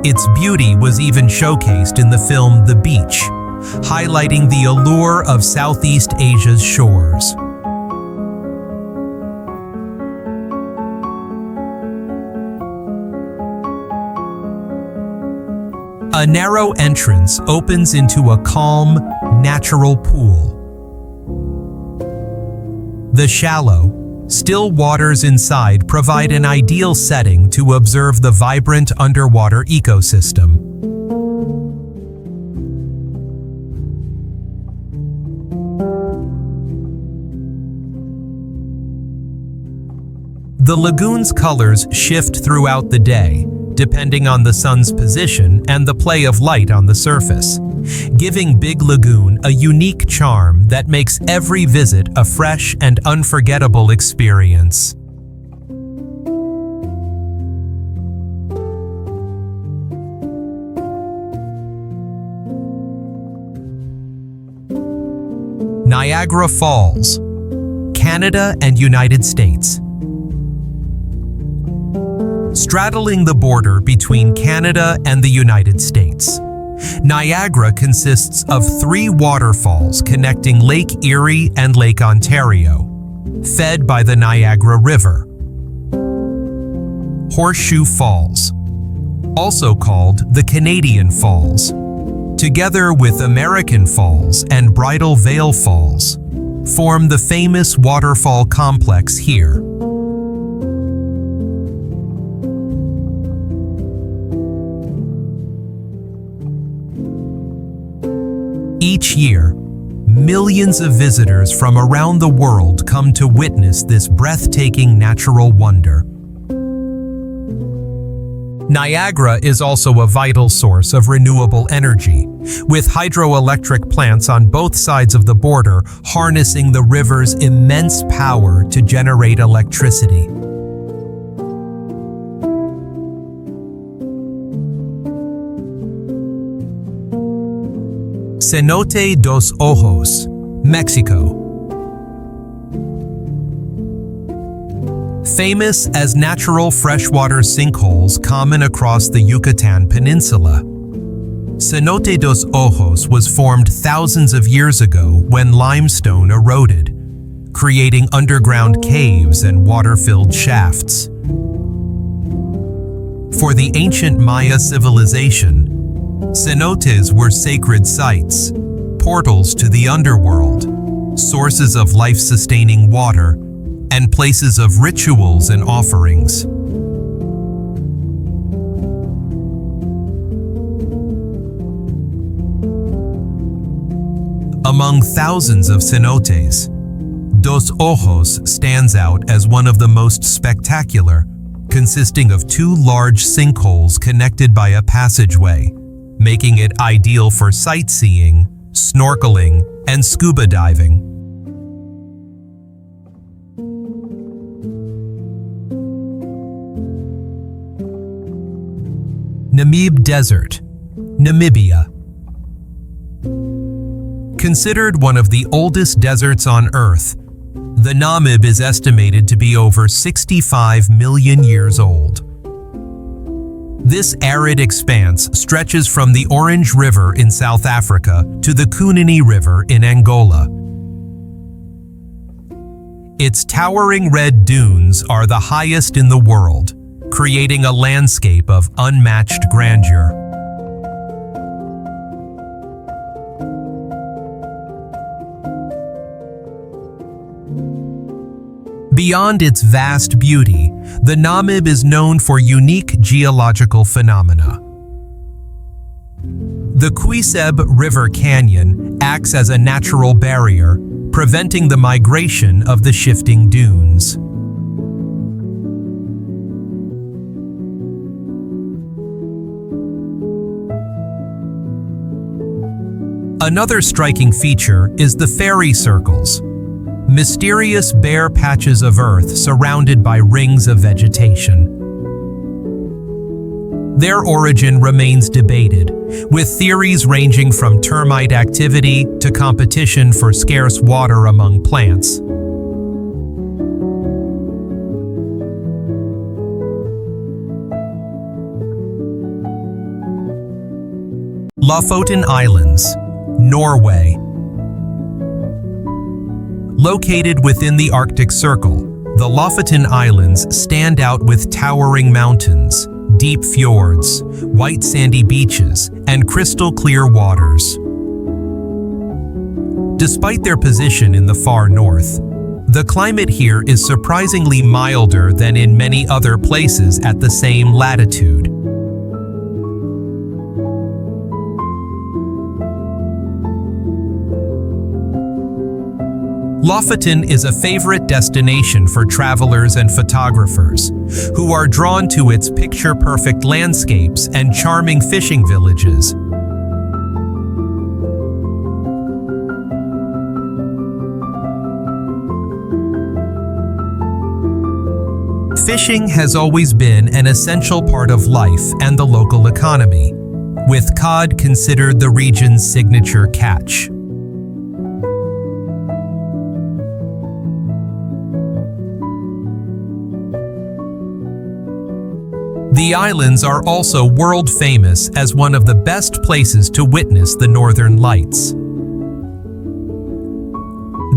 Its beauty was even showcased in the film The Beach, highlighting the allure of Southeast Asia's shores. A narrow entrance opens into a calm, natural pool. The shallow, still waters inside provide an ideal setting to observe the vibrant underwater ecosystem. The lagoon's colors shift throughout the day, depending on the sun's position and the play of light on the surface, giving Big Lagoon a unique charm that makes every visit a fresh and unforgettable experience. Niagara Falls, Canada and United States. Straddling the border between Canada and the United States, Niagara consists of 3 waterfalls connecting Lake Erie and Lake Ontario, fed by the Niagara River. Horseshoe Falls, also called the Canadian Falls, together with American Falls and Bridal Veil Falls, form the famous waterfall complex here. Each year, millions of visitors from around the world come to witness this breathtaking natural wonder. Niagara is also a vital source of renewable energy, with hydroelectric plants on both sides of the border harnessing the river's immense power to generate electricity. Cenote dos Ojos, Mexico. Famous as natural freshwater sinkholes common across the Yucatan Peninsula, Cenote dos Ojos was formed thousands of years ago when limestone eroded, creating underground caves and water-filled shafts. For the ancient Maya civilization, cenotes were sacred sites, portals to the underworld, sources of life-sustaining water, and places of rituals and offerings. Among thousands of cenotes, Dos Ojos stands out as one of the most spectacular, consisting of 2 large sinkholes connected by a passageway, making it ideal for sightseeing, snorkeling, and scuba diving. Namib Desert, Namibia. Considered one of the oldest deserts on Earth, the Namib is estimated to be over 65 million years old. This arid expanse stretches from the Orange River in South Africa to the Kunene River in Angola. Its towering red dunes are the highest in the world, creating a landscape of unmatched grandeur. Beyond its vast beauty, the Namib is known for unique geological phenomena. The Kuiseb River Canyon acts as a natural barrier, preventing the migration of the shifting dunes. Another striking feature is the fairy circles, mysterious bare patches of earth surrounded by rings of vegetation. Their origin remains debated, with theories ranging from termite activity to competition for scarce water among plants. Lofoten Islands, Norway. Located within the Arctic Circle, the Lofoten Islands stand out with towering mountains, deep fjords, white sandy beaches, and crystal-clear waters. Despite their position in the far north, the climate here is surprisingly milder than in many other places at the same latitude. Lofoten is a favorite destination for travelers and photographers, who are drawn to its picture-perfect landscapes and charming fishing villages. Fishing has always been an essential part of life and the local economy, with cod considered the region's signature catch. The islands are also world famous as one of the best places to witness the Northern Lights.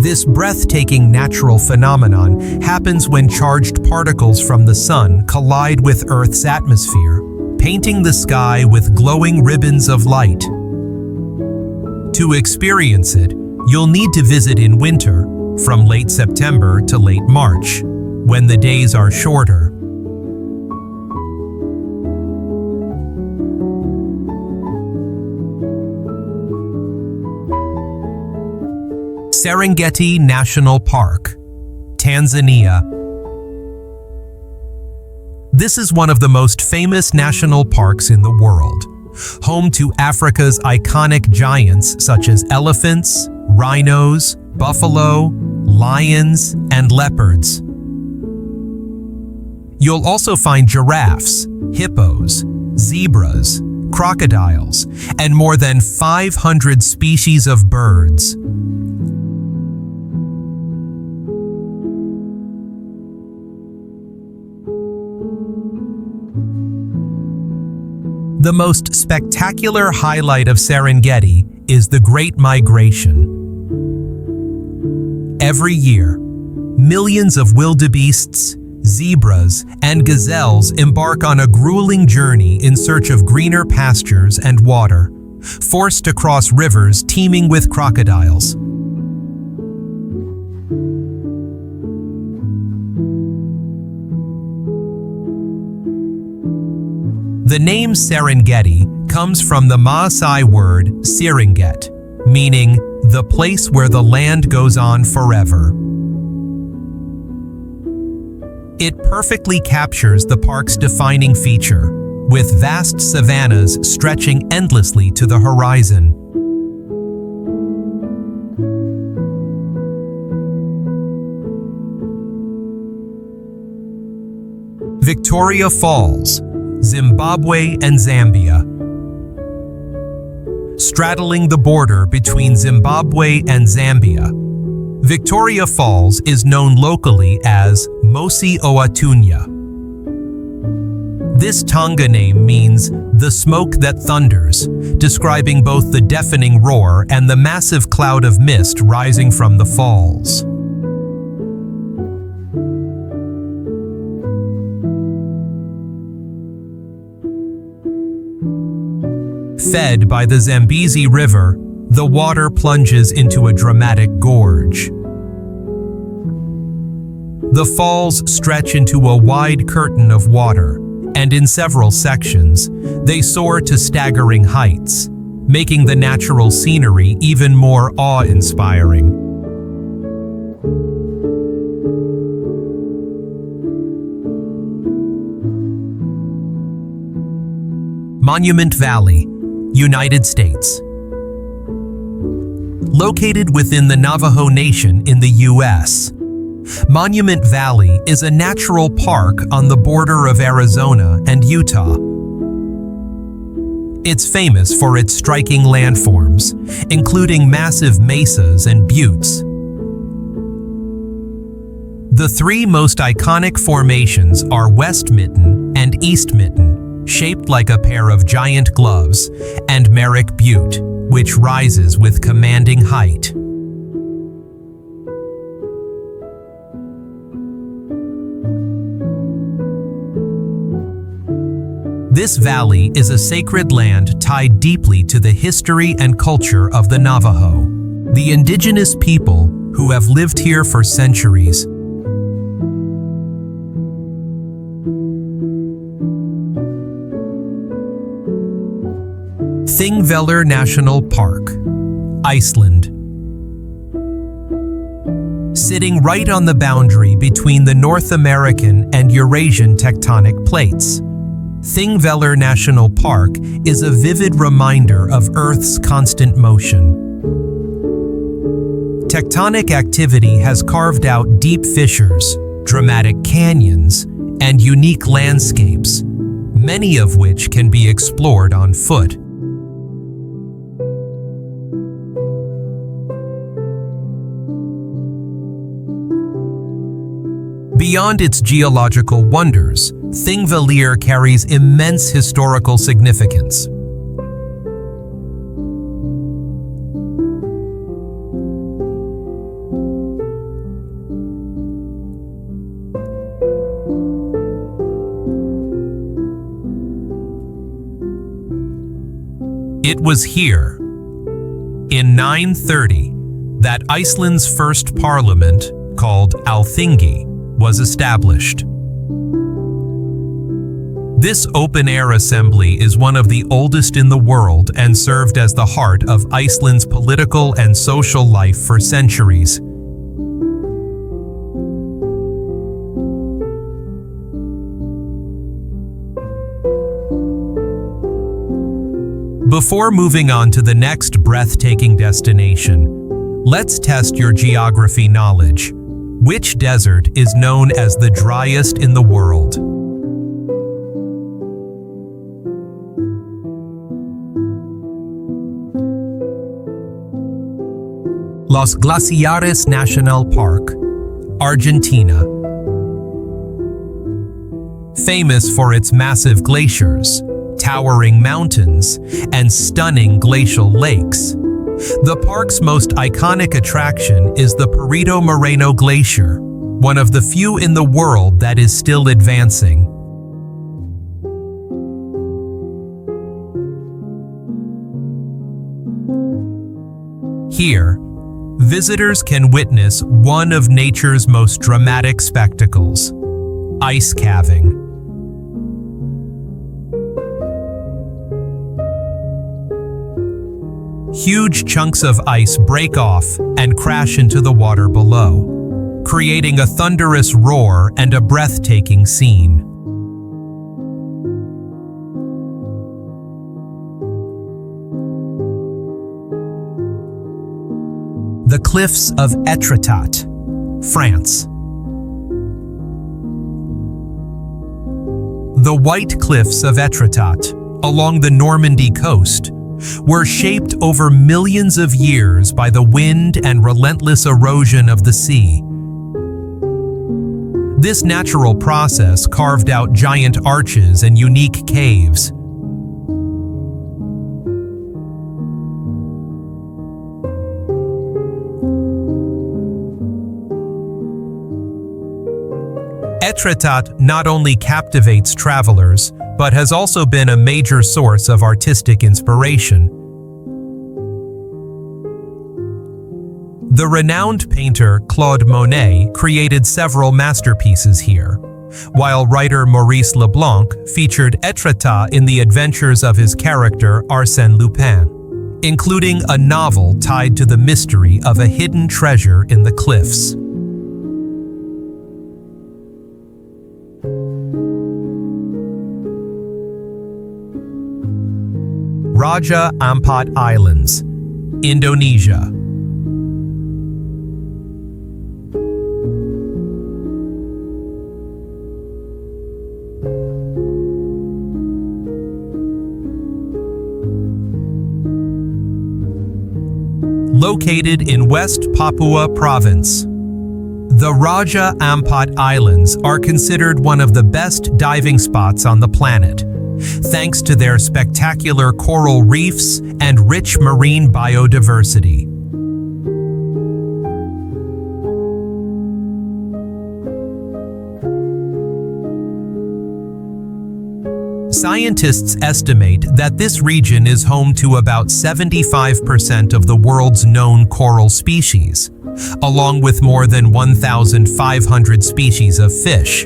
This breathtaking natural phenomenon happens when charged particles from the sun collide with Earth's atmosphere, painting the sky with glowing ribbons of light. To experience it, you'll need to visit in winter, from late September to late March, when the days are shorter. Serengeti National Park, Tanzania. This is one of the most famous national parks in the world, home to Africa's iconic giants such as elephants, rhinos, buffalo, lions, and leopards. You'll also find giraffes, hippos, zebras, crocodiles, and more than 500 species of birds. The most spectacular highlight of Serengeti is the Great Migration. Every year, millions of wildebeests, zebras, and gazelles embark on a grueling journey in search of greener pastures and water, forced to cross rivers teeming with crocodiles. The name Serengeti comes from the Maasai word Seringet, meaning the place where the land goes on forever. It perfectly captures the park's defining feature, with vast savannas stretching endlessly to the horizon. Victoria Falls, Zimbabwe and Zambia. Straddling the border between Zimbabwe and Zambia, Victoria Falls is known locally as Mosi Oatunya. This Tonga name means the smoke that thunders, describing both the deafening roar and the massive cloud of mist rising from the falls. Fed by the Zambezi River, the water plunges into a dramatic gorge. The falls stretch into a wide curtain of water, and in several sections, they soar to staggering heights, making the natural scenery even more awe-inspiring. Monument Valley, United States. Located within the Navajo Nation in the U.S., Monument Valley is a natural park on the border of Arizona and Utah. It's famous for its striking landforms, including massive mesas and buttes. The three most iconic formations are West Mitten and East Mitten, shaped like a pair of giant gloves, and Merrick Butte, which rises with commanding height. This valley is a sacred land tied deeply to the history and culture of the Navajo, the indigenous people who have lived here for centuries. Thingvellir National Park, Iceland. Sitting right on the boundary between the North American and Eurasian tectonic plates, Thingvellir National Park is a vivid reminder of Earth's constant motion. Tectonic activity has carved out deep fissures, dramatic canyons, and unique landscapes, many of which can be explored on foot. Beyond its geological wonders, Thingvellir carries immense historical significance. It was here, in 930, that Iceland's first parliament, called Alþingi, was established. This open-air assembly is one of the oldest in the world and served as the heart of Iceland's political and social life for centuries. Before moving on to the next breathtaking destination, let's test your geography knowledge. Which desert is known as the driest in the world? Los Glaciares National Park, Argentina. Famous for its massive glaciers, towering mountains, and stunning glacial lakes, the park's most iconic attraction is the Perito Moreno Glacier, one of the few in the world that is still advancing. Here, visitors can witness one of nature's most dramatic spectacles: ice calving. Huge chunks of ice break off and crash into the water below, creating a thunderous roar and a breathtaking scene. The Cliffs of Étretat, France. The White Cliffs of Étretat, along the Normandy coast, were shaped over millions of years by the wind and relentless erosion of the sea. This natural process carved out giant arches and unique caves. Étretat not only captivates travelers, but has also been a major source of artistic inspiration. The renowned painter Claude Monet created several masterpieces here, while writer Maurice Leblanc featured Étretat in the adventures of his character Arsène Lupin, including a novel tied to the mystery of a hidden treasure in the cliffs. Raja Ampat Islands, Indonesia. Located in West Papua Province. The Raja Ampat Islands are considered one of the best diving spots on the planet, thanks to their spectacular coral reefs and rich marine biodiversity. Scientists estimate that this region is home to about 75% of the world's known coral species, along with more than 1,500 species of fish.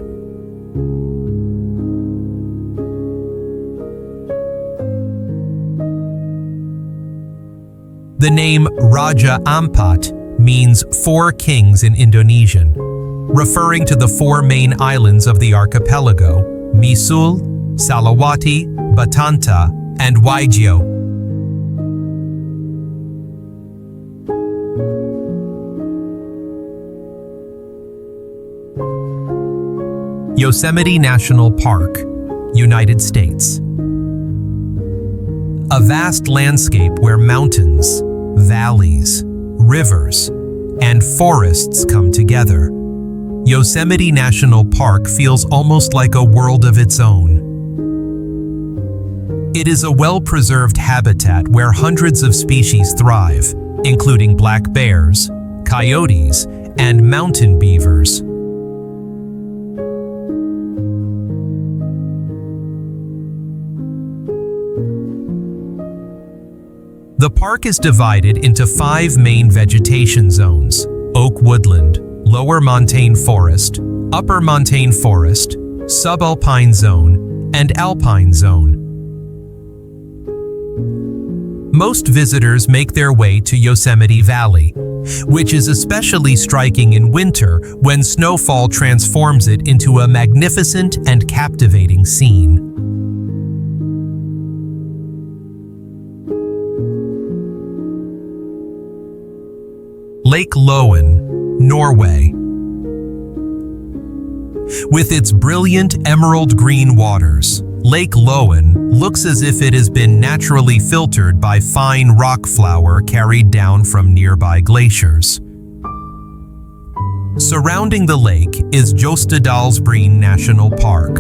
The name Raja Ampat means four kings in Indonesian, referring to the four main islands of the archipelago, Misul, Salawati, Batanta, and Waigeo. Yosemite National Park, United States. A vast landscape where mountains, valleys, rivers, and forests come together. Yosemite National Park feels almost like a world of its own. It is a well-preserved habitat where hundreds of species thrive, including black bears, coyotes, and mountain beavers. The park is divided into 5 main vegetation zones: oak woodland, lower montane forest, upper montane forest, subalpine zone, and alpine zone. Most visitors make their way to Yosemite Valley, which is especially striking in winter when snowfall transforms it into a magnificent and captivating scene. Lake Loen, Norway. With its brilliant emerald green waters, Lake Loen looks as if it has been naturally filtered by fine rock flour carried down from nearby glaciers. Surrounding the lake is Jostedalsbreen National Park,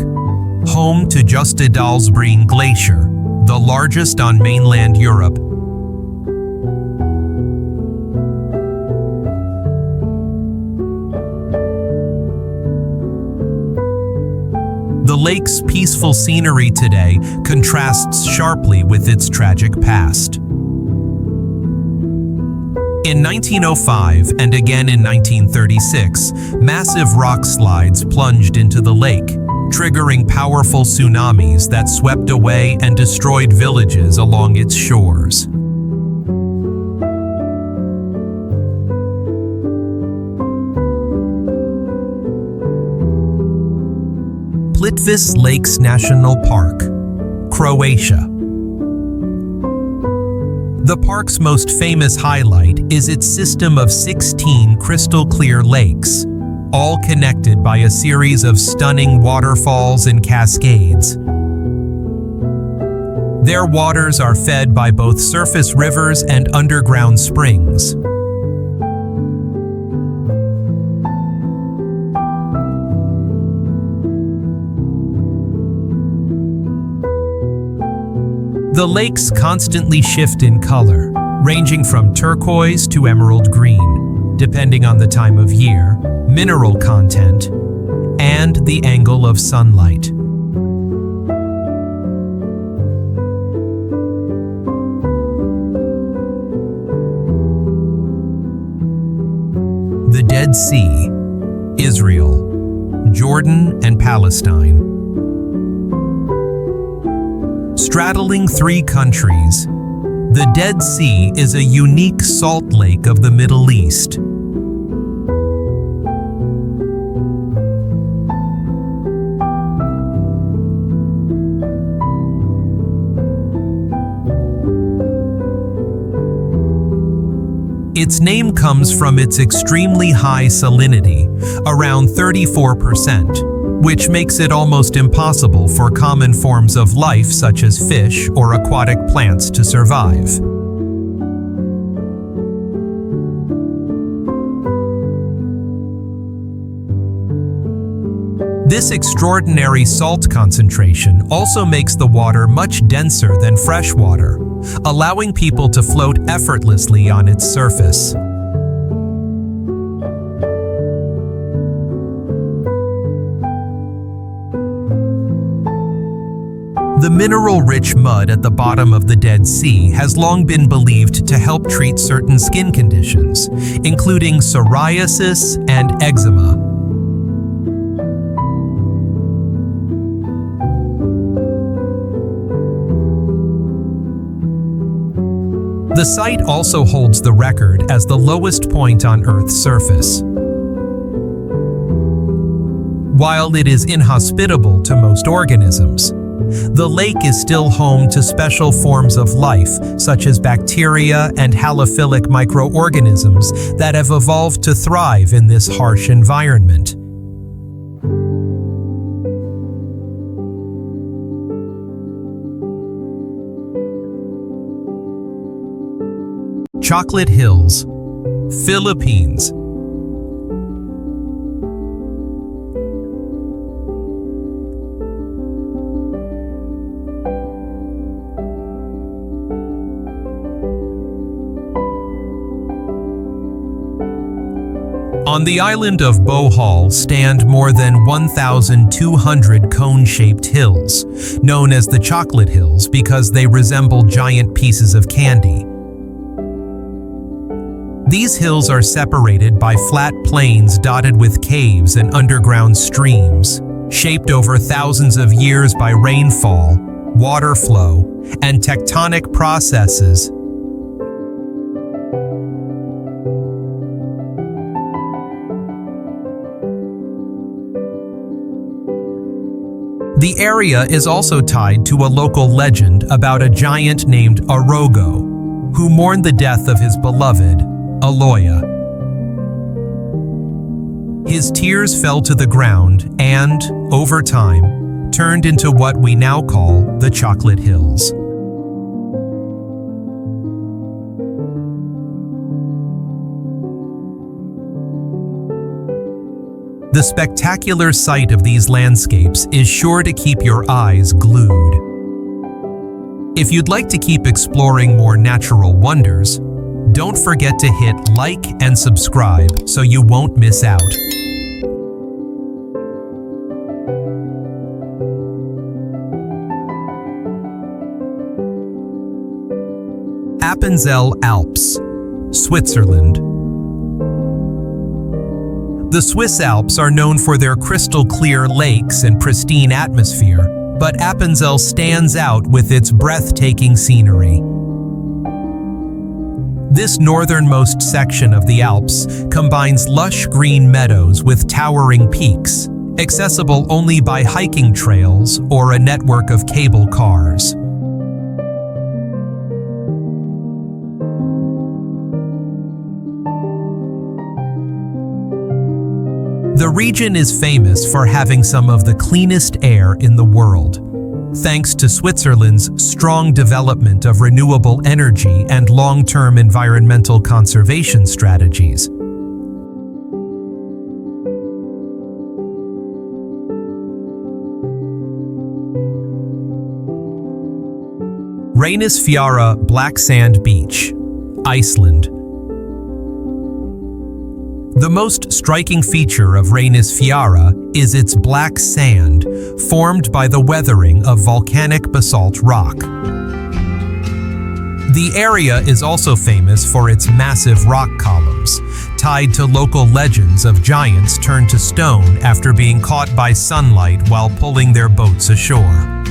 home to Jostedalsbreen Glacier, the largest on mainland Europe. The lake's peaceful scenery today contrasts sharply with its tragic past. In 1905 and again in 1936, massive rock slides plunged into the lake, triggering powerful tsunamis that swept away and destroyed villages along its shores. Plitvice Lakes National Park, Croatia. The park's most famous highlight is its system of 16 crystal-clear lakes, all connected by a series of stunning waterfalls and cascades. Their waters are fed by both surface rivers and underground springs. The lakes constantly shift in color, ranging from turquoise to emerald green, depending on the time of year, mineral content, and the angle of sunlight. Dead Sea, Israel, Jordan, and Palestine. Straddling 3 countries, the Dead Sea is a unique salt lake of the Middle East. Its name comes from its extremely high salinity, around 34%, which makes it almost impossible for common forms of life such as fish or aquatic plants to survive. This extraordinary salt concentration also makes the water much denser than fresh water, allowing people to float effortlessly on its surface. The mineral-rich mud at the bottom of the Dead Sea has long been believed to help treat certain skin conditions, including psoriasis and eczema. The site also holds the record as the lowest point on Earth's surface. While it is inhospitable to most organisms, the lake is still home to special forms of life, such as bacteria and halophilic microorganisms that have evolved to thrive in this harsh environment. Chocolate Hills, Philippines. On the island of Bohol stand more than 1,200 cone-shaped hills, known as the Chocolate Hills because they resemble giant pieces of candy. These hills are separated by flat plains dotted with caves and underground streams, shaped over thousands of years by rainfall, water flow, and tectonic processes. The area is also tied to a local legend about a giant named Arogo, who mourned the death of his beloved, Aloya. His tears fell to the ground and, over time, turned into what we now call the Chocolate Hills. The spectacular sight of these landscapes is sure to keep your eyes glued. If you'd like to keep exploring more natural wonders, don't forget to hit like and subscribe so you won't miss out. Appenzell Alps, Switzerland. The Swiss Alps are known for their crystal-clear lakes and pristine atmosphere, but Appenzell stands out with its breathtaking scenery. This northernmost section of the Alps combines lush green meadows with towering peaks, accessible only by hiking trails or a network of cable cars. The region is famous for having some of the cleanest air in the world, thanks to Switzerland's strong development of renewable energy and long-term environmental conservation strategies. Reynisfjara Black Sand Beach, Iceland. The most striking feature of Reynisfjara is its black sand, formed by the weathering of volcanic basalt rock. The area is also famous for its massive rock columns, tied to local legends of giants turned to stone after being caught by sunlight while pulling their boats ashore.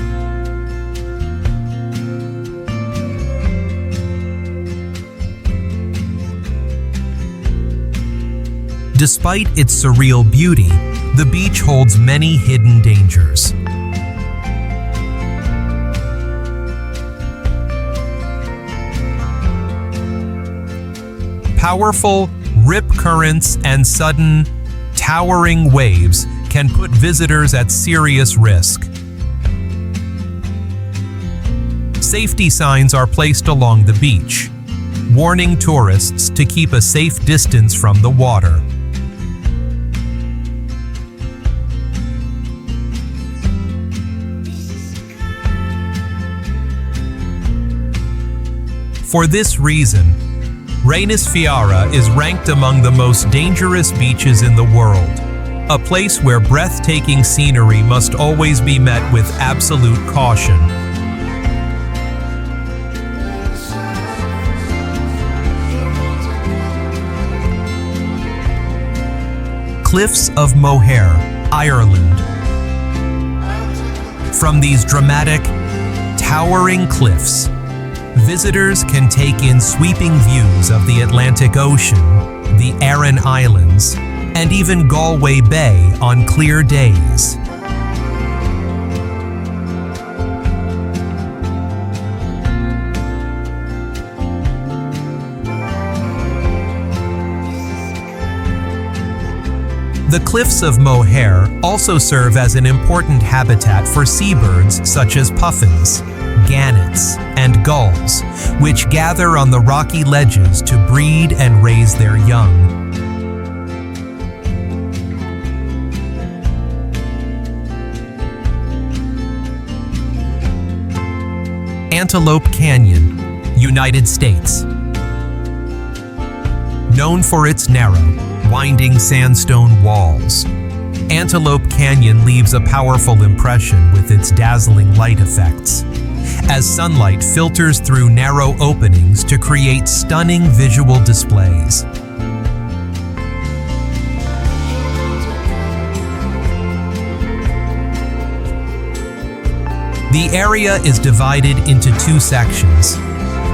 Despite its surreal beauty, the beach holds many hidden dangers. Powerful rip currents and sudden, towering waves can put visitors at serious risk. Safety signs are placed along the beach, warning tourists to keep a safe distance from the water. For this reason, Rainforests is ranked among the most dangerous beaches in the world, a place where breathtaking scenery must always be met with absolute caution. Cliffs of Moher, Ireland. From these dramatic, towering cliffs, visitors can take in sweeping views of the Atlantic Ocean, the Aran Islands, and even Galway Bay on clear days. The cliffs of Moher also serve as an important habitat for seabirds such as puffins, gannets, and gulls, which gather on the rocky ledges to breed and raise their young. Antelope Canyon, United States. Known for its narrow, winding sandstone walls, Antelope Canyon leaves a powerful impression with its dazzling light effects, as sunlight filters through narrow openings to create stunning visual displays. The area is divided into two sections,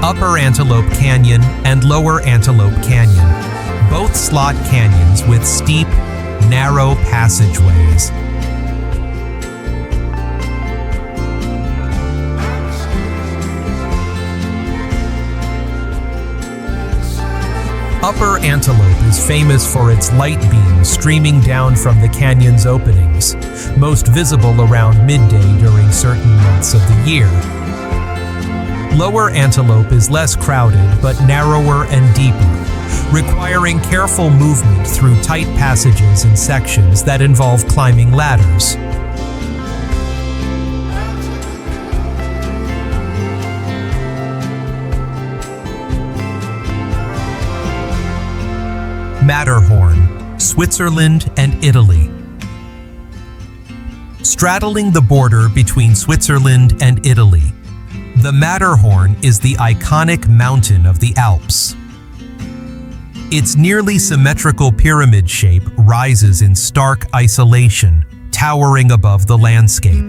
Upper Antelope Canyon and Lower Antelope Canyon, both slot canyons with steep, narrow passageways. Upper Antelope is famous for its light beams streaming down from the canyon's openings, most visible around midday during certain months of the year. Lower Antelope is less crowded but narrower and deeper, requiring careful movement through tight passages and sections that involve climbing ladders. Matterhorn, Switzerland and Italy. Straddling the border between Switzerland and Italy, the Matterhorn is the iconic mountain of the Alps. Its nearly symmetrical pyramid shape rises in stark isolation, towering above the landscape.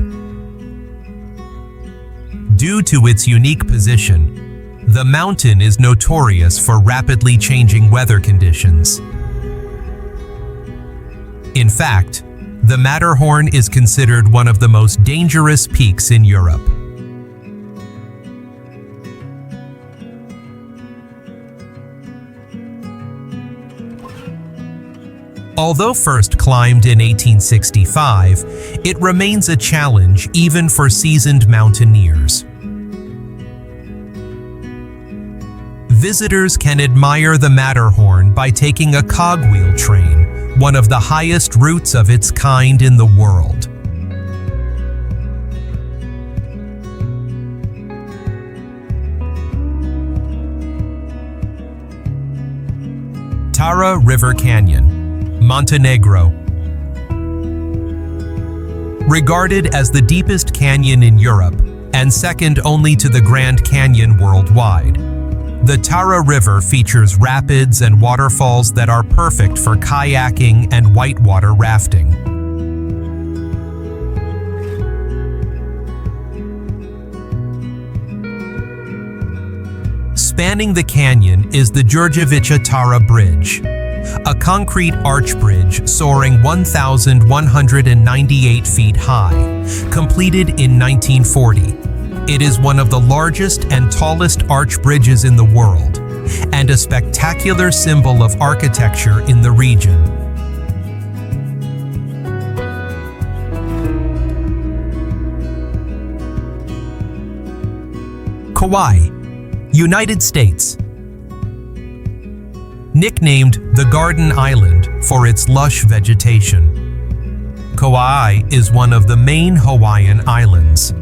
Due to its unique position, the mountain is notorious for rapidly changing weather conditions. In fact, the Matterhorn is considered one of the most dangerous peaks in Europe. Although first climbed in 1865, it remains a challenge even for seasoned mountaineers. Visitors can admire the Matterhorn by taking a cogwheel train, one of the highest routes of its kind in the world. Tara River Canyon, Montenegro. Regarded as the deepest canyon in Europe and second only to the Grand Canyon worldwide. The Tara River features rapids and waterfalls that are perfect for kayaking and whitewater rafting. Spanning the canyon is the Đurđevića Tara Bridge, a concrete arch bridge soaring 1,198 feet high, completed in 1940. It is one of the largest and tallest arch bridges in the world, and a spectacular symbol of architecture in the region. Kauai, United States. Nicknamed the Garden Island for its lush vegetation, Kauai is one of the main Hawaiian islands.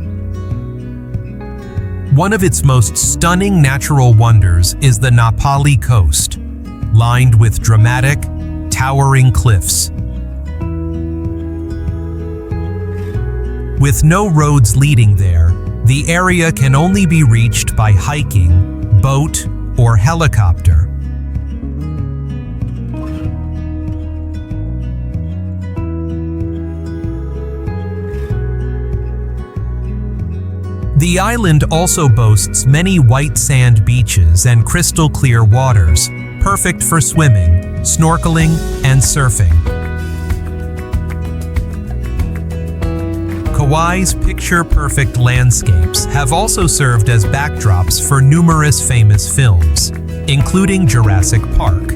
One of its most stunning natural wonders is the Napali Coast, lined with dramatic, towering cliffs. With no roads leading there, the area can only be reached by hiking, boat, or helicopter. The island also boasts many white sand beaches and crystal clear waters, perfect for swimming, snorkeling, and surfing. Kauai's picture-perfect landscapes have also served as backdrops for numerous famous films, including Jurassic Park,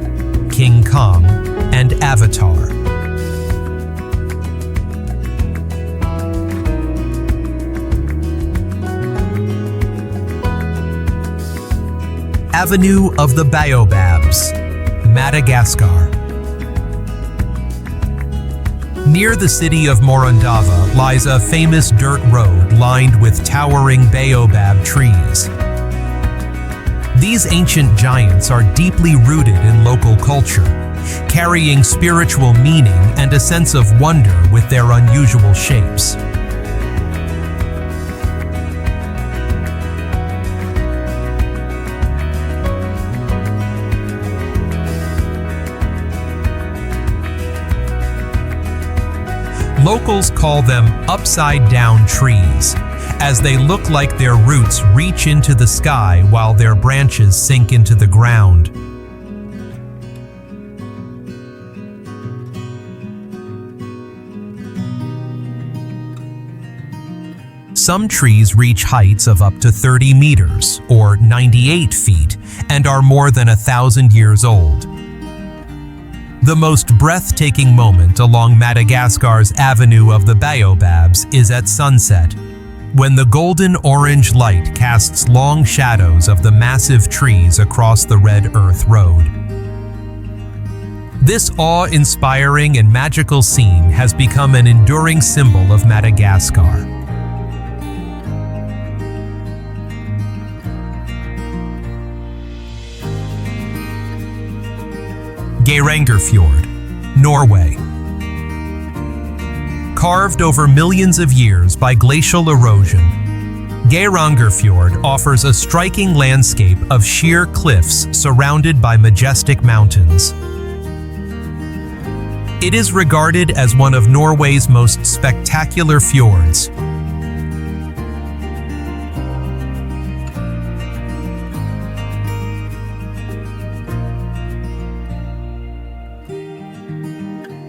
King Kong, and Avatar. Avenue of the Baobabs, Madagascar. Near the city of Morondava lies a famous dirt road lined with towering baobab trees. These ancient giants are deeply rooted in local culture, carrying spiritual meaning and a sense of wonder with their unusual shapes. Locals call them upside-down trees, as they look like their roots reach into the sky while their branches sink into the ground. Some trees reach heights of up to 30 meters, or 98 feet, and are more than 1,000 years old. The most breathtaking moment along Madagascar's Avenue of the Baobabs is at sunset, when the golden-orange light casts long shadows of the massive trees across the red earth road. This awe-inspiring and magical scene has become an enduring symbol of Madagascar. Geirangerfjord, Norway. Carved over millions of years by glacial erosion, Geirangerfjord offers a striking landscape of sheer cliffs surrounded by majestic mountains. It is regarded as one of Norway's most spectacular fjords.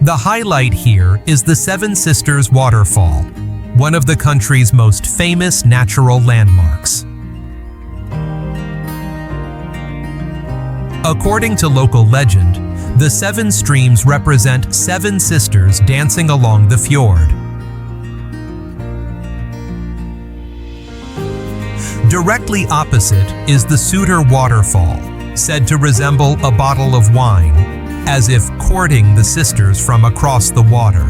The highlight here is the Seven Sisters Waterfall, one of the country's most famous natural landmarks. According to local legend, the seven streams represent seven sisters dancing along the fjord. Directly opposite is the Suder Waterfall, said to resemble a bottle of wine, as if courting the sisters from across the water.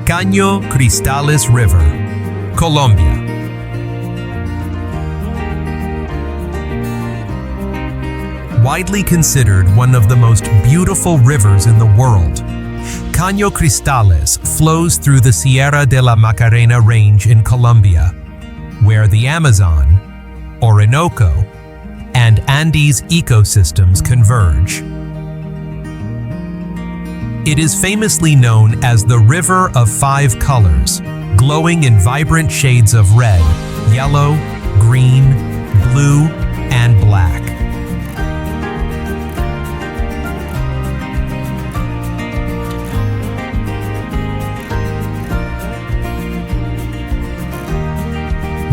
Caño Cristales River, Colombia. widely considered one of the most beautiful rivers in the world. Caño Cristales flows through the Sierra de la Macarena range in Colombia, where the Amazon, Orinoco, and Andes ecosystems converge. It is famously known as the River of Five Colors, glowing in vibrant shades of red, yellow, green, blue, and black.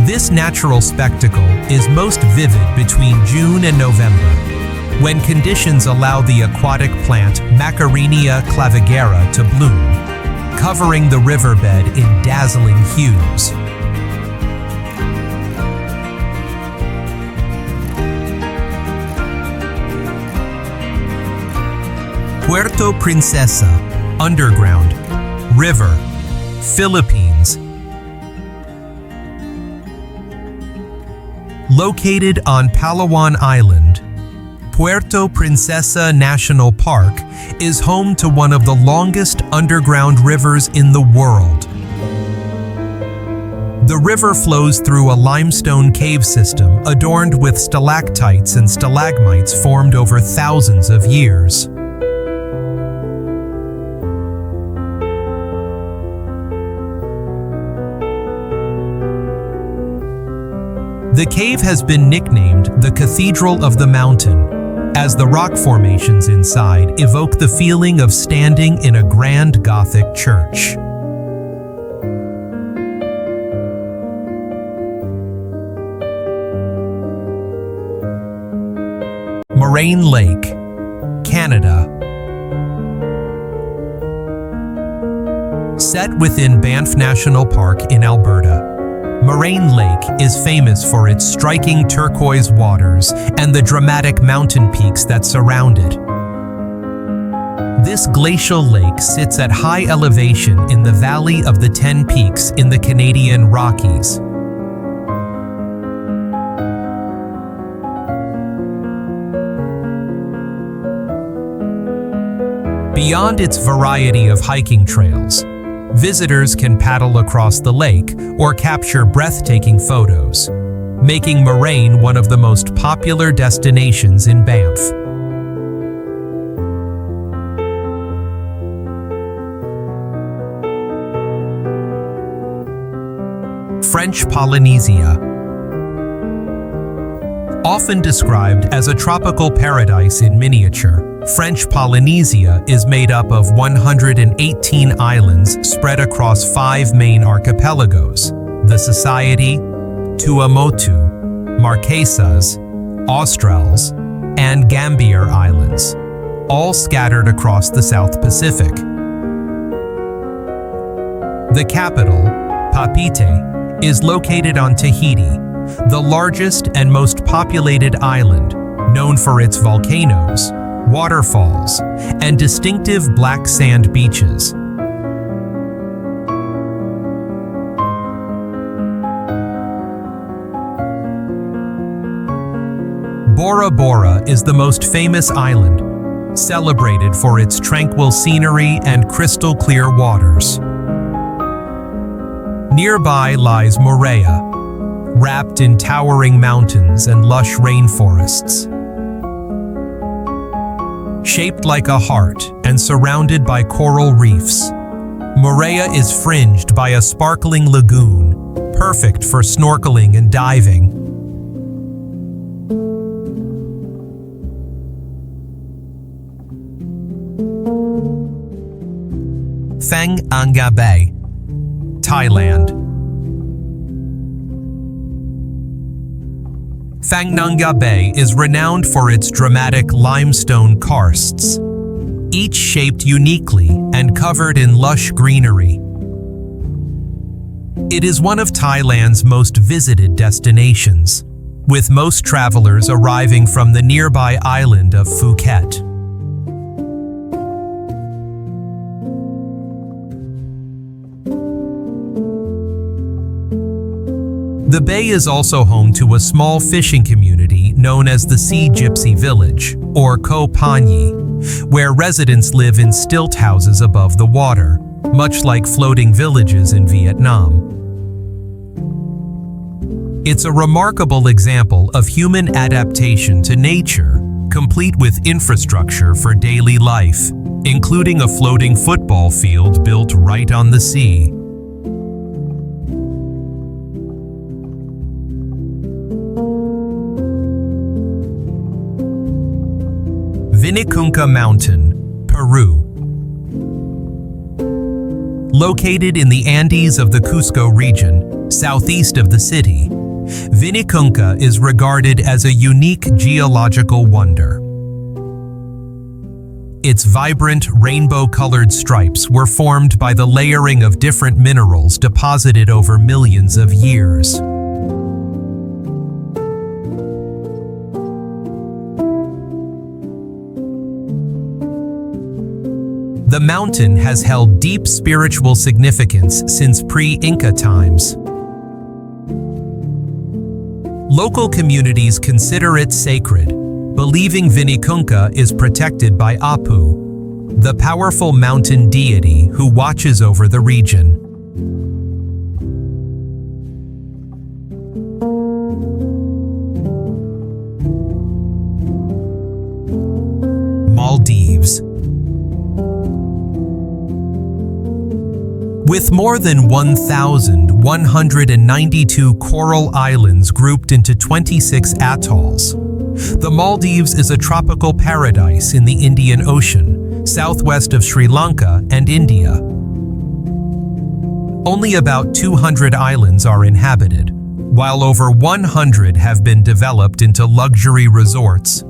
This natural spectacle is most vivid between June and November, when conditions allow the aquatic plant Macarinia clavigera to bloom, covering the riverbed in dazzling hues. Puerto Princesa, underground, river, Philippines. Located on Palawan Island, Puerto Princesa National Park is home to one of the longest underground rivers in the world. The river flows through a limestone cave system adorned with stalactites and stalagmites formed over thousands of years. The cave has been nicknamed the Cathedral of the Mountain, as the rock formations inside evoke the feeling of standing in a grand Gothic church. Moraine Lake, Canada. Set within Banff National Park in Alberta, Moraine Lake is famous for its striking turquoise waters and the dramatic mountain peaks that surround it. This glacial lake sits at high elevation in the Valley of the Ten Peaks in the Canadian Rockies. Beyond its variety of hiking trails, visitors can paddle across the lake or capture breathtaking photos, making Moraine one of the most popular destinations in Banff. French Polynesia. Often described as a tropical paradise in miniature, French Polynesia is made up of 118 islands spread across 5 main archipelagos: the Society, Tuamotu, Marquesas, Australs, and Gambier Islands, all scattered across the South Pacific. The capital, Papeete, is located on Tahiti, the largest and most populated island, known for its volcanoes, waterfalls, and distinctive black sand beaches. Bora Bora is the most famous island, celebrated for its tranquil scenery and crystal clear waters. Nearby lies Moorea, wrapped in towering mountains and lush rainforests. Shaped like a heart and surrounded by coral reefs, Moorea is fringed by a sparkling lagoon, perfect for snorkeling and diving. Phang Nga Bay, Thailand. Phang Nga Bay is renowned for its dramatic limestone karsts, each shaped uniquely and covered in lush greenery. It is one of Thailand's most visited destinations, with most travelers arriving from the nearby island of Phuket. The bay is also home to a small fishing community known as the Sea Gypsy Village. or Koh Phangan, where residents live in stilt houses above the water, much like floating villages in Vietnam. It's a remarkable example of human adaptation to nature, complete with infrastructure for daily life, including a floating football field built right on the sea. Vinicunca Mountain, Peru. Located in the Andes of the Cusco region, southeast of the city, Vinicunca is regarded as a unique geological wonder. Its vibrant, rainbow-colored stripes were formed by the layering of different minerals deposited over millions of years. The mountain has held deep spiritual significance since pre-Inca times. Local communities consider it sacred, believing Vinicunca is protected by Apu, the powerful mountain deity who watches over the region. Maldives. With more than 1,192 coral islands grouped into 26 atolls, the Maldives is a tropical paradise in the Indian Ocean, southwest of Sri Lanka and India. Only about 200 islands are inhabited, while over 100 have been developed into luxury resorts.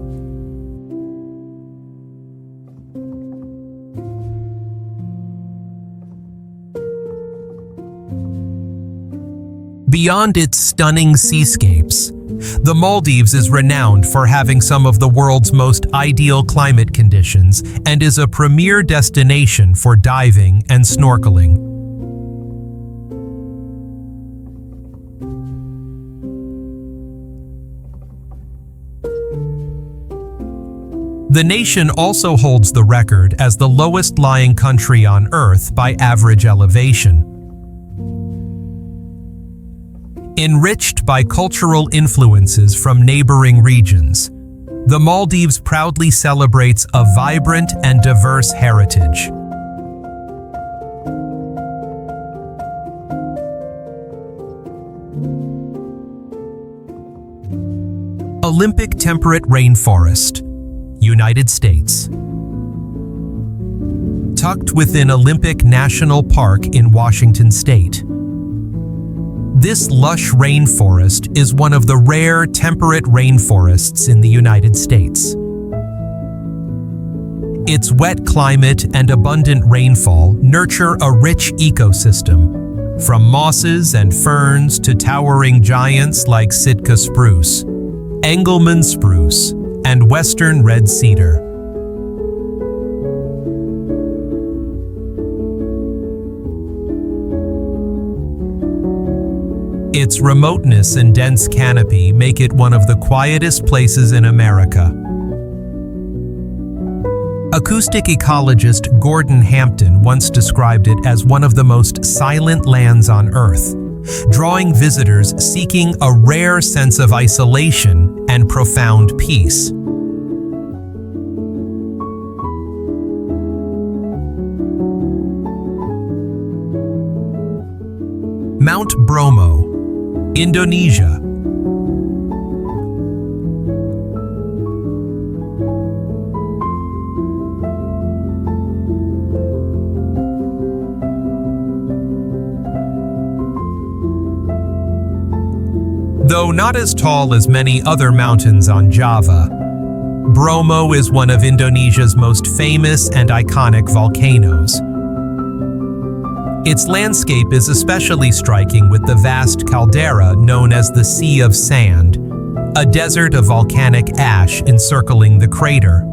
Beyond its stunning seascapes, the Maldives is renowned for having some of the world's most ideal climate conditions and is a premier destination for diving and snorkeling. The nation also holds the record as the lowest-lying country on Earth by average elevation. Enriched by cultural influences from neighboring regions, the Maldives proudly celebrates a vibrant and diverse heritage. Olympic temperate rainforest, United States. Tucked within Olympic National Park in Washington State. This lush rainforest is one of the rare temperate rainforests in the United States. Its wet climate and abundant rainfall nurture a rich ecosystem, from mosses and ferns to towering giants like Sitka spruce, Engelmann spruce, and western red cedar. Its remoteness and dense canopy make it one of the quietest places in America. Acoustic ecologist Gordon Hampton once described it as one of the most silent lands on Earth, drawing visitors seeking a rare sense of isolation and profound peace. Mount Bromo, Indonesia. Though not as tall as many other mountains on Java, Bromo is one of Indonesia's most famous and iconic volcanoes. Its landscape is especially striking with the vast caldera known as the Sea of Sand, a desert of volcanic ash encircling the crater.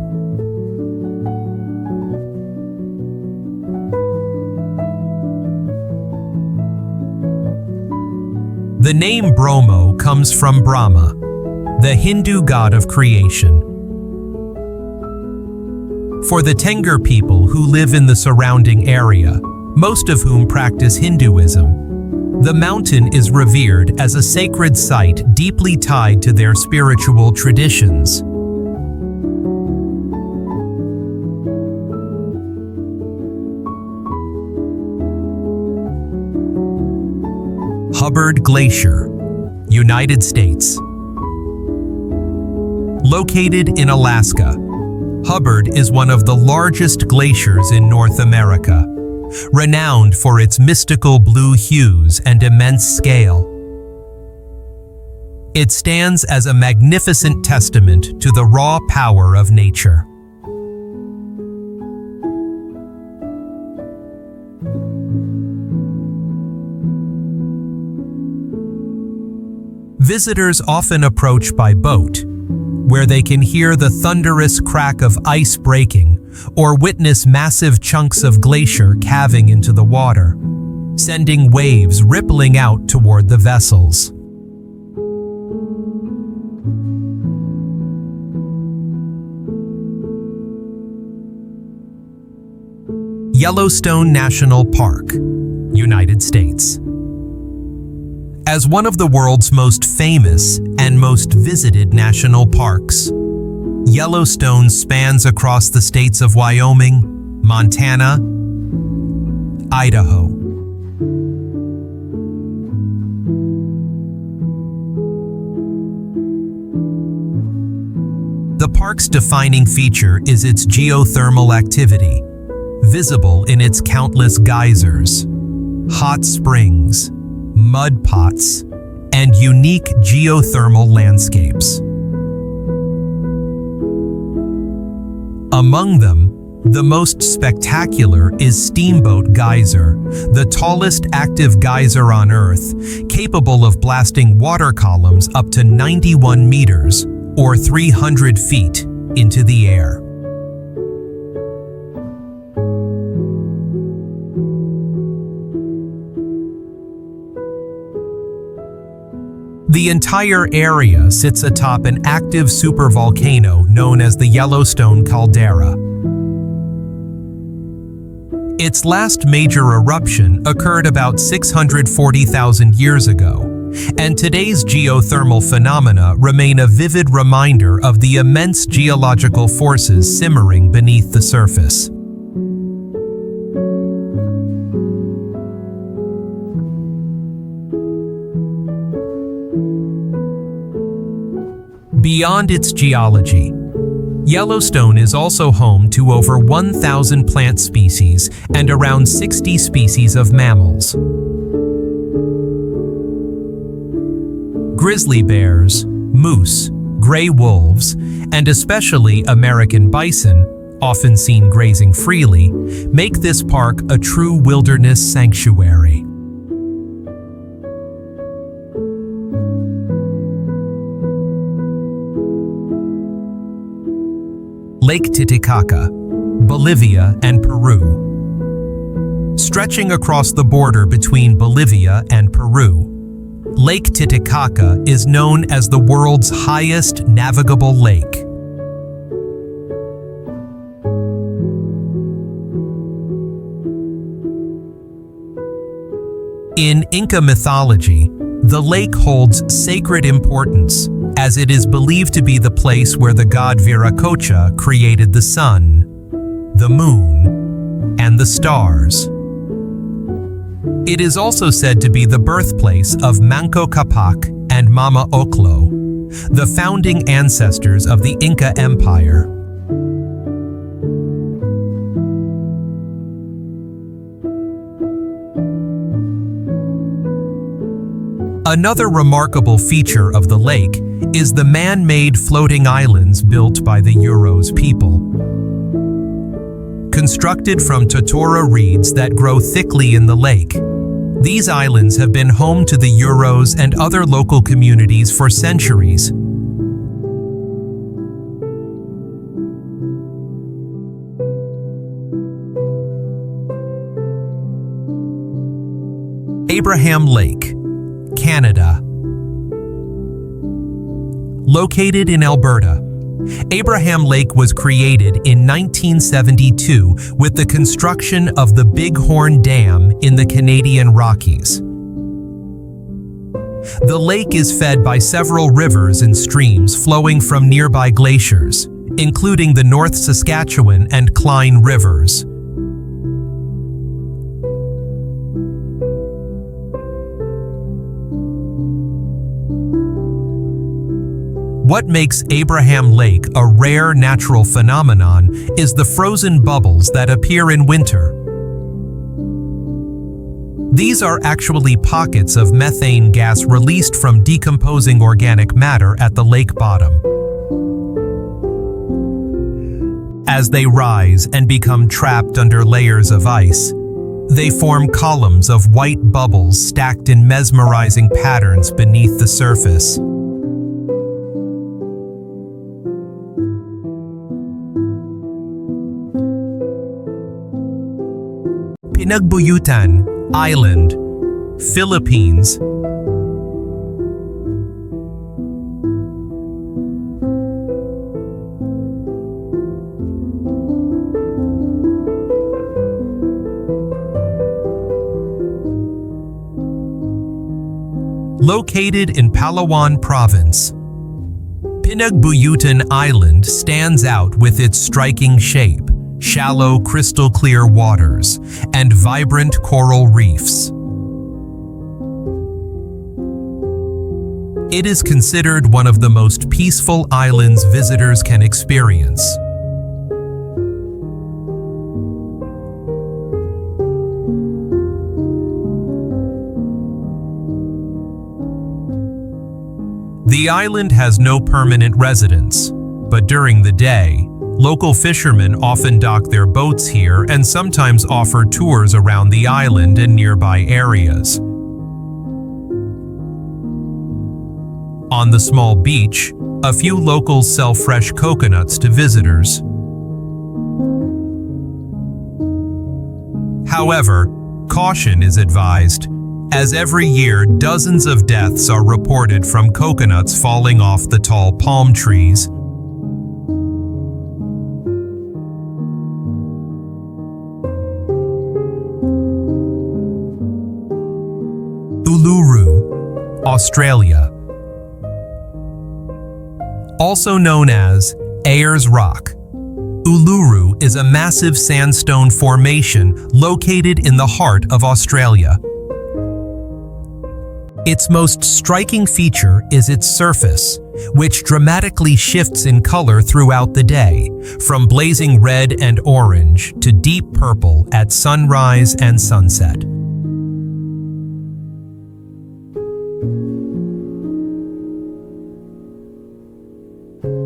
The name Bromo comes from Brahma, the Hindu god of creation. For the Tengur people who live in the surrounding area, most of whom practice Hinduism, the mountain is revered as a sacred site deeply tied to their spiritual traditions. Hubbard Glacier, United States. Located in Alaska, Hubbard is one of the largest glaciers in North America, renowned for its mystical blue hues and immense scale. It stands as a magnificent testament to the raw power of nature. Visitors often approach by boat, where they can hear the thunderous crack of ice breaking or witness massive chunks of glacier calving into the water, sending waves rippling out toward the vessels. Yellowstone National Park, United States. As one of the world's most famous and most visited national parks, Yellowstone spans across the states of Wyoming, Montana, Idaho. The park's defining feature is its geothermal activity, visible in its countless geysers, hot springs, mud pots, and unique geothermal landscapes. Among them, the most spectacular is Steamboat Geyser, the tallest active geyser on Earth, capable of blasting water columns up to 91 meters, or 300 feet, into the air. The entire area sits atop an active supervolcano known as the Yellowstone Caldera. Its last major eruption occurred about 640,000 years ago, and today's geothermal phenomena remain a vivid reminder of the immense geological forces simmering beneath the surface. Beyond its geology, Yellowstone is also home to over 1,000 plant species and around 60 species of mammals. Grizzly bears, moose, gray wolves, and especially American bison, often seen grazing freely, make this park a true wilderness sanctuary. Lake Titicaca, Bolivia and Peru. Stretching across the border between Bolivia and Peru, Lake Titicaca is known as the world's highest navigable lake. In Inca mythology, the lake holds sacred importance, as it is believed to be the place where the god Viracocha created the sun, the moon, and the stars. It is also said to be the birthplace of Manco Capac and Mama Oclo, the founding ancestors of the Inca Empire. Another remarkable feature of the lake is the man-made floating islands built by the Euros people. Constructed from totora reeds that grow thickly in the lake, these islands have been home to the Euros and other local communities for centuries. Abraham Lake, Canada. Located in Alberta, Abraham Lake was created in 1972 with the construction of the Bighorn Dam in the Canadian Rockies. The lake is fed by several rivers and streams flowing from nearby glaciers, including the North Saskatchewan and Cline rivers. What makes Abraham Lake a rare natural phenomenon is the frozen bubbles that appear in winter. These are actually pockets of methane gas released from decomposing organic matter at the lake bottom. As they rise and become trapped under layers of ice, they form columns of white bubbles stacked in mesmerizing patterns beneath the surface. Pinagbuyutan Island, Philippines. Located in Palawan Province, Pinagbuyutan Island stands out with its striking shape, shallow crystal-clear waters, and vibrant coral reefs. It is considered one of the most peaceful islands visitors can experience. The island has no permanent residents, but during the day, local fishermen often dock their boats here and sometimes offer tours around the island and nearby areas. On the small beach, a few locals sell fresh coconuts to visitors. However, caution is advised, as every year dozens of deaths are reported from coconuts falling off the tall palm trees. Uluru, Australia. Also known as Ayers Rock, Uluru is a massive sandstone formation located in the heart of Australia. Its most striking feature is its surface, which dramatically shifts in color throughout the day, from blazing red and orange to deep purple at sunrise and sunset.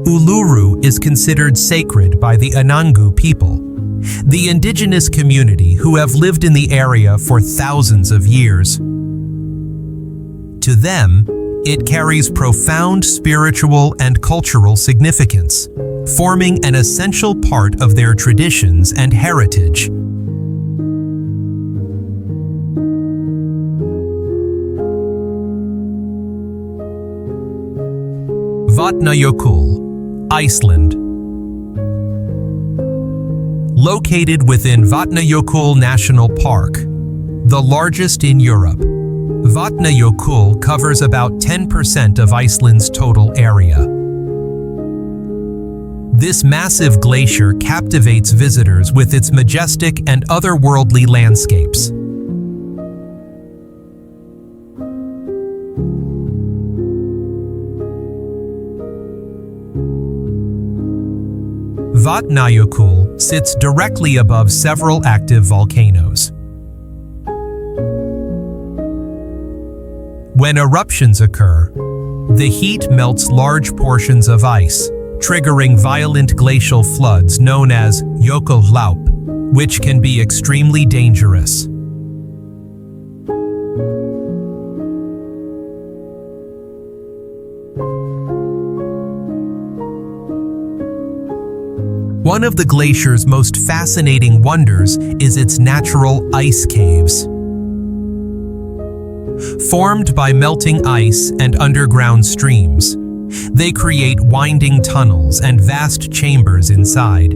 Uluru is considered sacred by the Anangu people, the indigenous community who have lived in the area for thousands of years. To them, it carries profound spiritual and cultural significance, forming an essential part of their traditions and heritage. Vatnajökull, Iceland. Located within Vatnajökull National Park, the largest in Europe, Vatnajökull covers about 10% of Iceland's total area. This massive glacier captivates visitors with its majestic and otherworldly landscapes. Vatnajökull sits directly above several active volcanoes. When eruptions occur, the heat melts large portions of ice, triggering violent glacial floods known as jökullaup, which can be extremely dangerous. One of the glacier's most fascinating wonders is its natural ice caves. Formed by melting ice and underground streams, They create winding tunnels and vast chambers inside.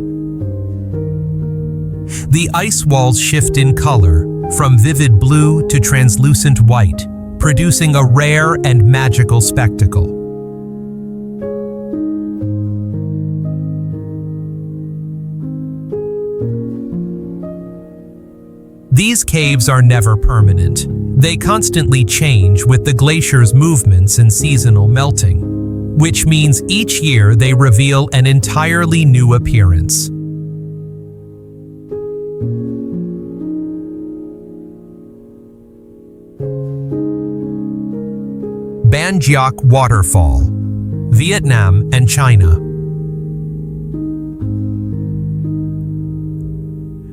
The ice walls shift in color, from vivid blue to translucent white, producing a rare and magical spectacle. These caves are never permanent. They constantly change with the glacier's movements and seasonal melting, which means each year they reveal an entirely new appearance. Ban Giok Waterfall, Vietnam and China.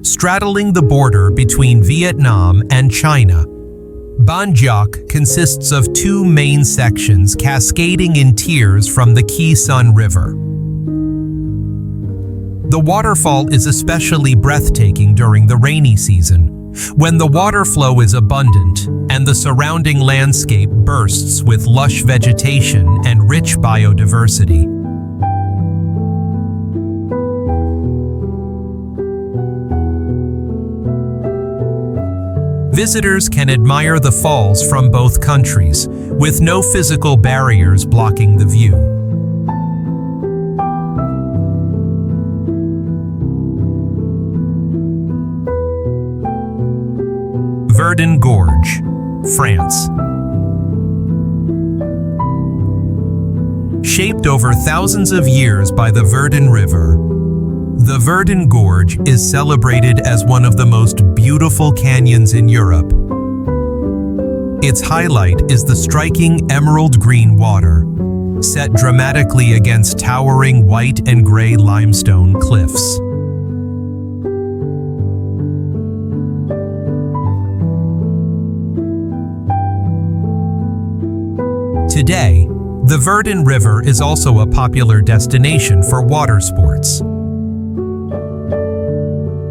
Straddling the border between Vietnam and China, Ban Giok consists of two main sections cascading in tiers from the Khe Sun River. The waterfall is especially breathtaking during the rainy season, when the water flow is abundant and the surrounding landscape bursts with lush vegetation and rich biodiversity. Visitors can admire the falls from both countries, with no physical barriers blocking the view. Verdun Gorge, France. Shaped over thousands of years by the Verdun River, the Verdun Gorge is celebrated as one of the most beautiful canyons in Europe. Its highlight is the striking emerald green water, set dramatically against towering white and gray limestone cliffs. Today, the Verdun River is also a popular destination for water sports.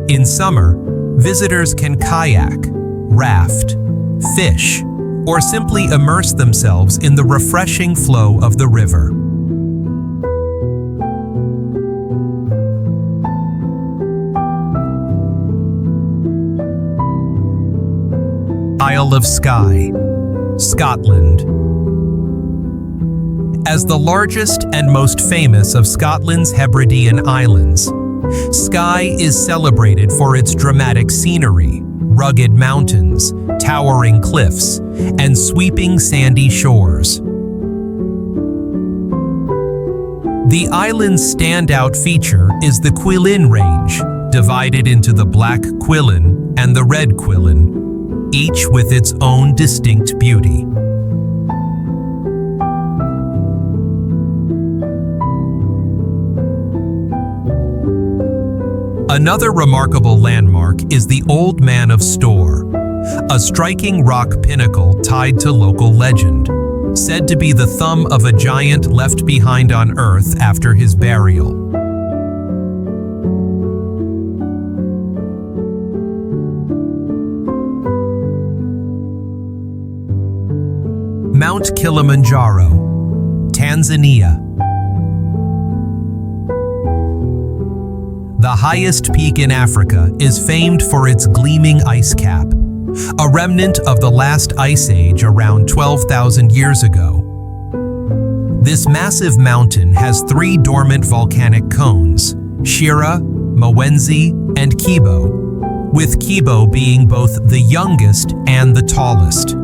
In summer, visitors can kayak, raft, fish, or simply immerse themselves in the refreshing flow of the river. Isle of Skye, Scotland. As the largest and most famous of Scotland's Hebridean islands, Skye is celebrated for its dramatic scenery, rugged mountains, towering cliffs, and sweeping sandy shores. The island's standout feature is the Cuillin Range, divided into the Black Cuillin and the Red Cuillin, each with its own distinct beauty. Another remarkable landmark is the Old Man of Storr, a striking rock pinnacle tied to local legend, said to be the thumb of a giant left behind on Earth after his burial. Mount Kilimanjaro, Tanzania. The highest peak in Africa is famed for its gleaming ice cap, a remnant of the last ice age around 12,000 years ago. This massive mountain has three dormant volcanic cones, Shira, Mawenzi, and Kibo, with Kibo being both the youngest and the tallest.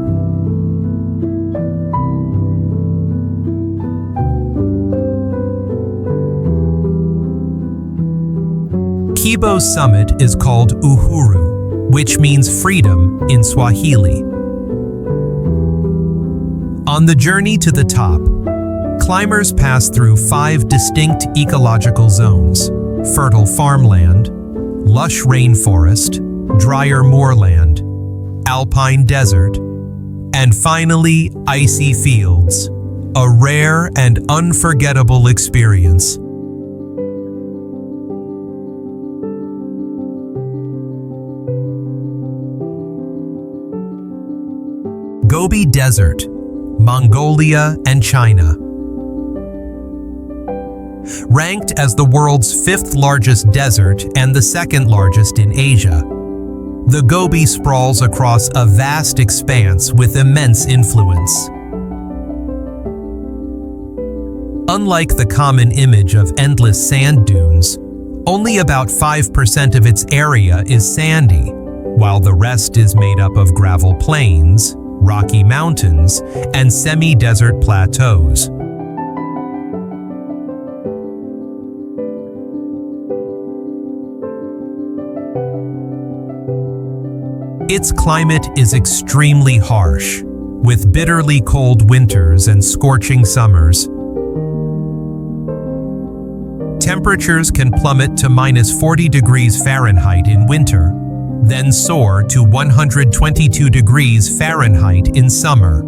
Kibo's summit is called Uhuru, which means freedom in Swahili. On the journey to the top, climbers pass through 5 distinct ecological zones: fertile farmland, lush rainforest, drier moorland, alpine desert, and finally icy fields, a rare and unforgettable experience. Gobi Desert, Mongolia and China. ranked as the world's fifth largest desert and the second largest in Asia. The Gobi sprawls across a vast expanse with immense influence. Unlike the common image of endless sand dunes, only about 5% of its area is sandy, while the rest is made up of gravel plains, rocky mountains, and semi-desert plateaus. Its climate is extremely harsh, with bitterly cold winters and scorching summers. Temperatures can plummet to -40 degrees Fahrenheit in winter, then soar to 122 degrees Fahrenheit in summer.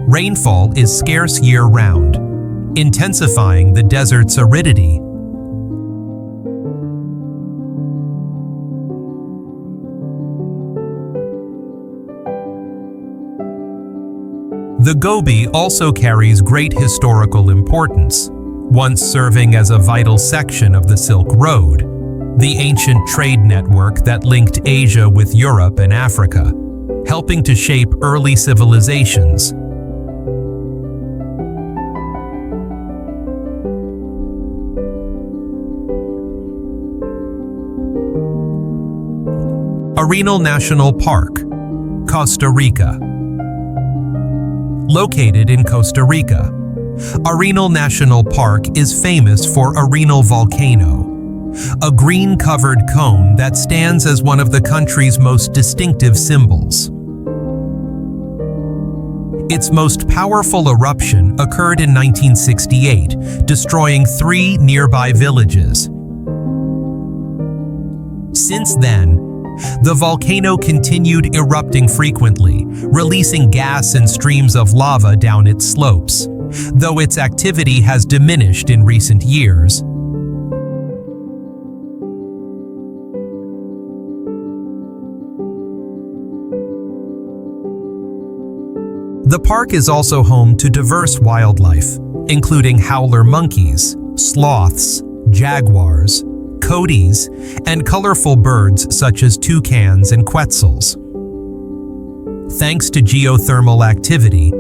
Rainfall is scarce year-round, intensifying the desert's aridity. The Gobi also carries great historical importance, once serving as a vital section of the Silk Road, the ancient trade network that linked Asia with Europe and Africa, helping to shape early civilizations. Arenal National Park, Costa Rica. Located in Costa Rica, Arenal National Park is famous for Arenal Volcano, a green-covered cone that stands as one of the country's most distinctive symbols. Its most powerful eruption occurred in 1968, destroying 3 nearby villages. Since then, the volcano continued erupting frequently, releasing gas and streams of lava down its slopes, though its activity has diminished in recent years. The park is also home to diverse wildlife, including howler monkeys, sloths, jaguars, coatis, and colorful birds such as toucans and quetzals. Thanks to geothermal activity,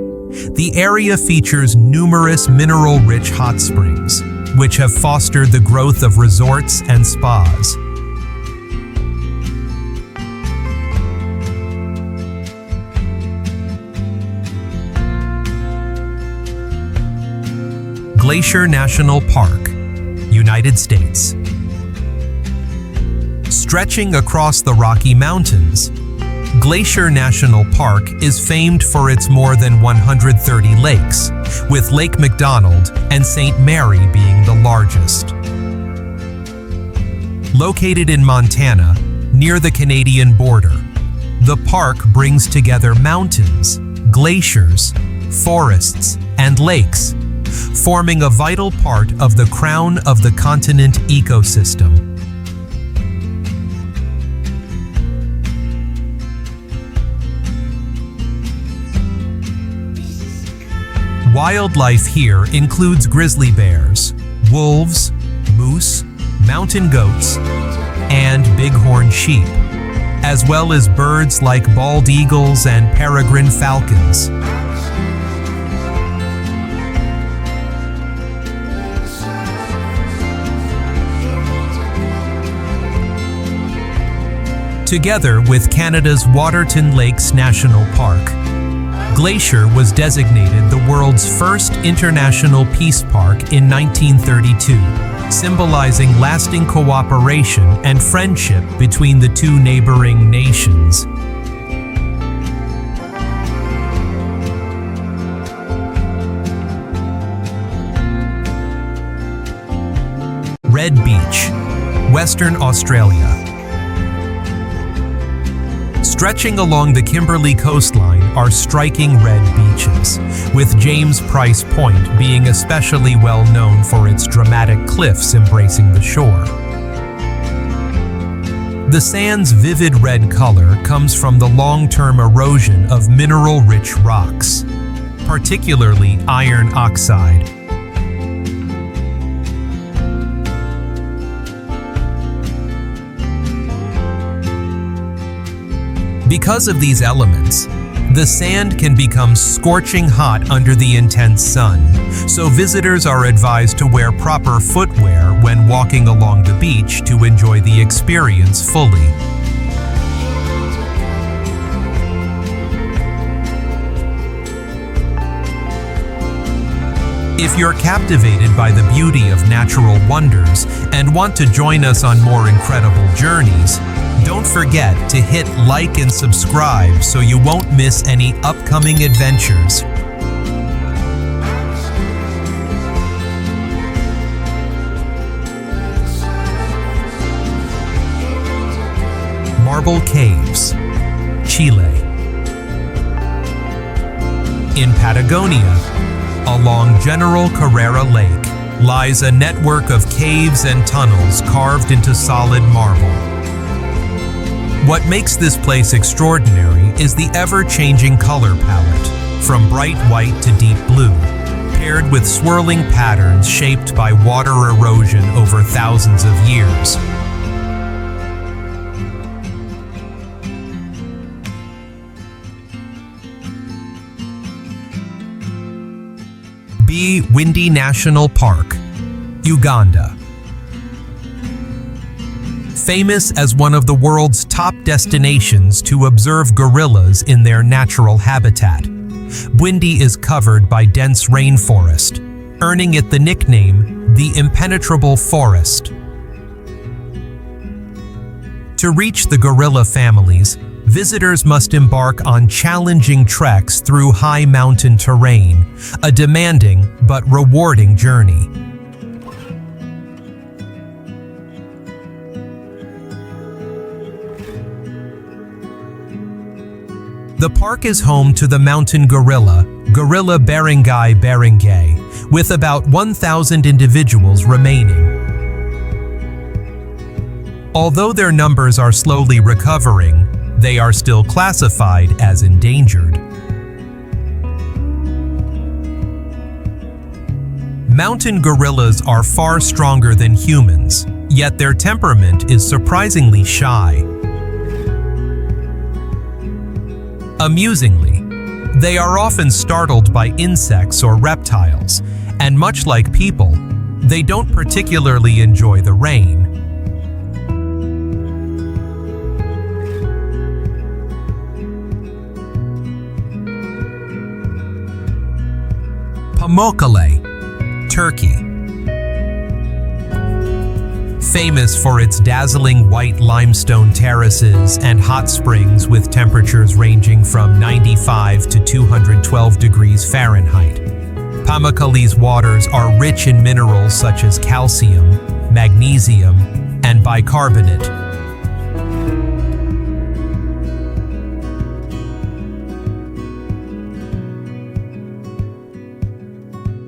the area features numerous mineral-rich hot springs, which have fostered the growth of resorts and spas. Glacier National Park, United States. Stretching across the Rocky Mountains, Glacier National Park is famed for its more than 130 lakes, with Lake McDonald and St. Mary being the largest. Located in Montana, near the Canadian border, the park brings together mountains, glaciers, forests, and lakes, forming a vital part of the crown of the continent ecosystem. Wildlife here includes grizzly bears, wolves, moose, mountain goats, and bighorn sheep, as well as birds like bald eagles and peregrine falcons. Together with Canada's Waterton Lakes National Park, Glacier was designated the world's first international peace park in 1932, symbolizing lasting cooperation and friendship between the two neighboring nations. Red Beach, Western Australia. Stretching along the Kimberley coastline are striking red beaches, with James Price Point being especially well known for its dramatic cliffs embracing the shore. The sand's vivid red color comes from the long-term erosion of mineral-rich rocks, particularly iron oxide. Because of these elements, the sand can become scorching hot under the intense sun, so visitors are advised to wear proper footwear when walking along the beach to enjoy the experience fully. If you're captivated by the beauty of natural wonders and want to join us on more incredible journeys, don't forget to hit like and subscribe so you won't miss any upcoming adventures. Marble Caves, Chile. In Patagonia, along General Carrera Lake, lies a network of caves and tunnels carved into solid marble. What makes this place extraordinary is the ever-changing color palette, from bright white to deep blue, paired with swirling patterns shaped by water erosion over thousands of years. Windy National Park, Uganda. Famous as one of the world's top destinations to observe gorillas in their natural habitat, Windy is covered by dense rainforest, earning it the nickname the Impenetrable Forest. To reach the gorilla families, visitors must embark on challenging treks through high mountain terrain, a demanding but rewarding journey. The park is home to the mountain gorilla, Gorilla barangay, with about 1,000 individuals remaining. Although their numbers are slowly recovering, they are still classified as endangered. Mountain gorillas are far stronger than humans, yet their temperament is surprisingly shy. Amusingly, they are often startled by insects or reptiles, and much like people, they don't particularly enjoy the rain. Pamukkale, Turkey. Famous for its dazzling white limestone terraces and hot springs with temperatures ranging from 95 to 212 degrees Fahrenheit, Pamukkale's waters are rich in minerals such as calcium, magnesium, and bicarbonate.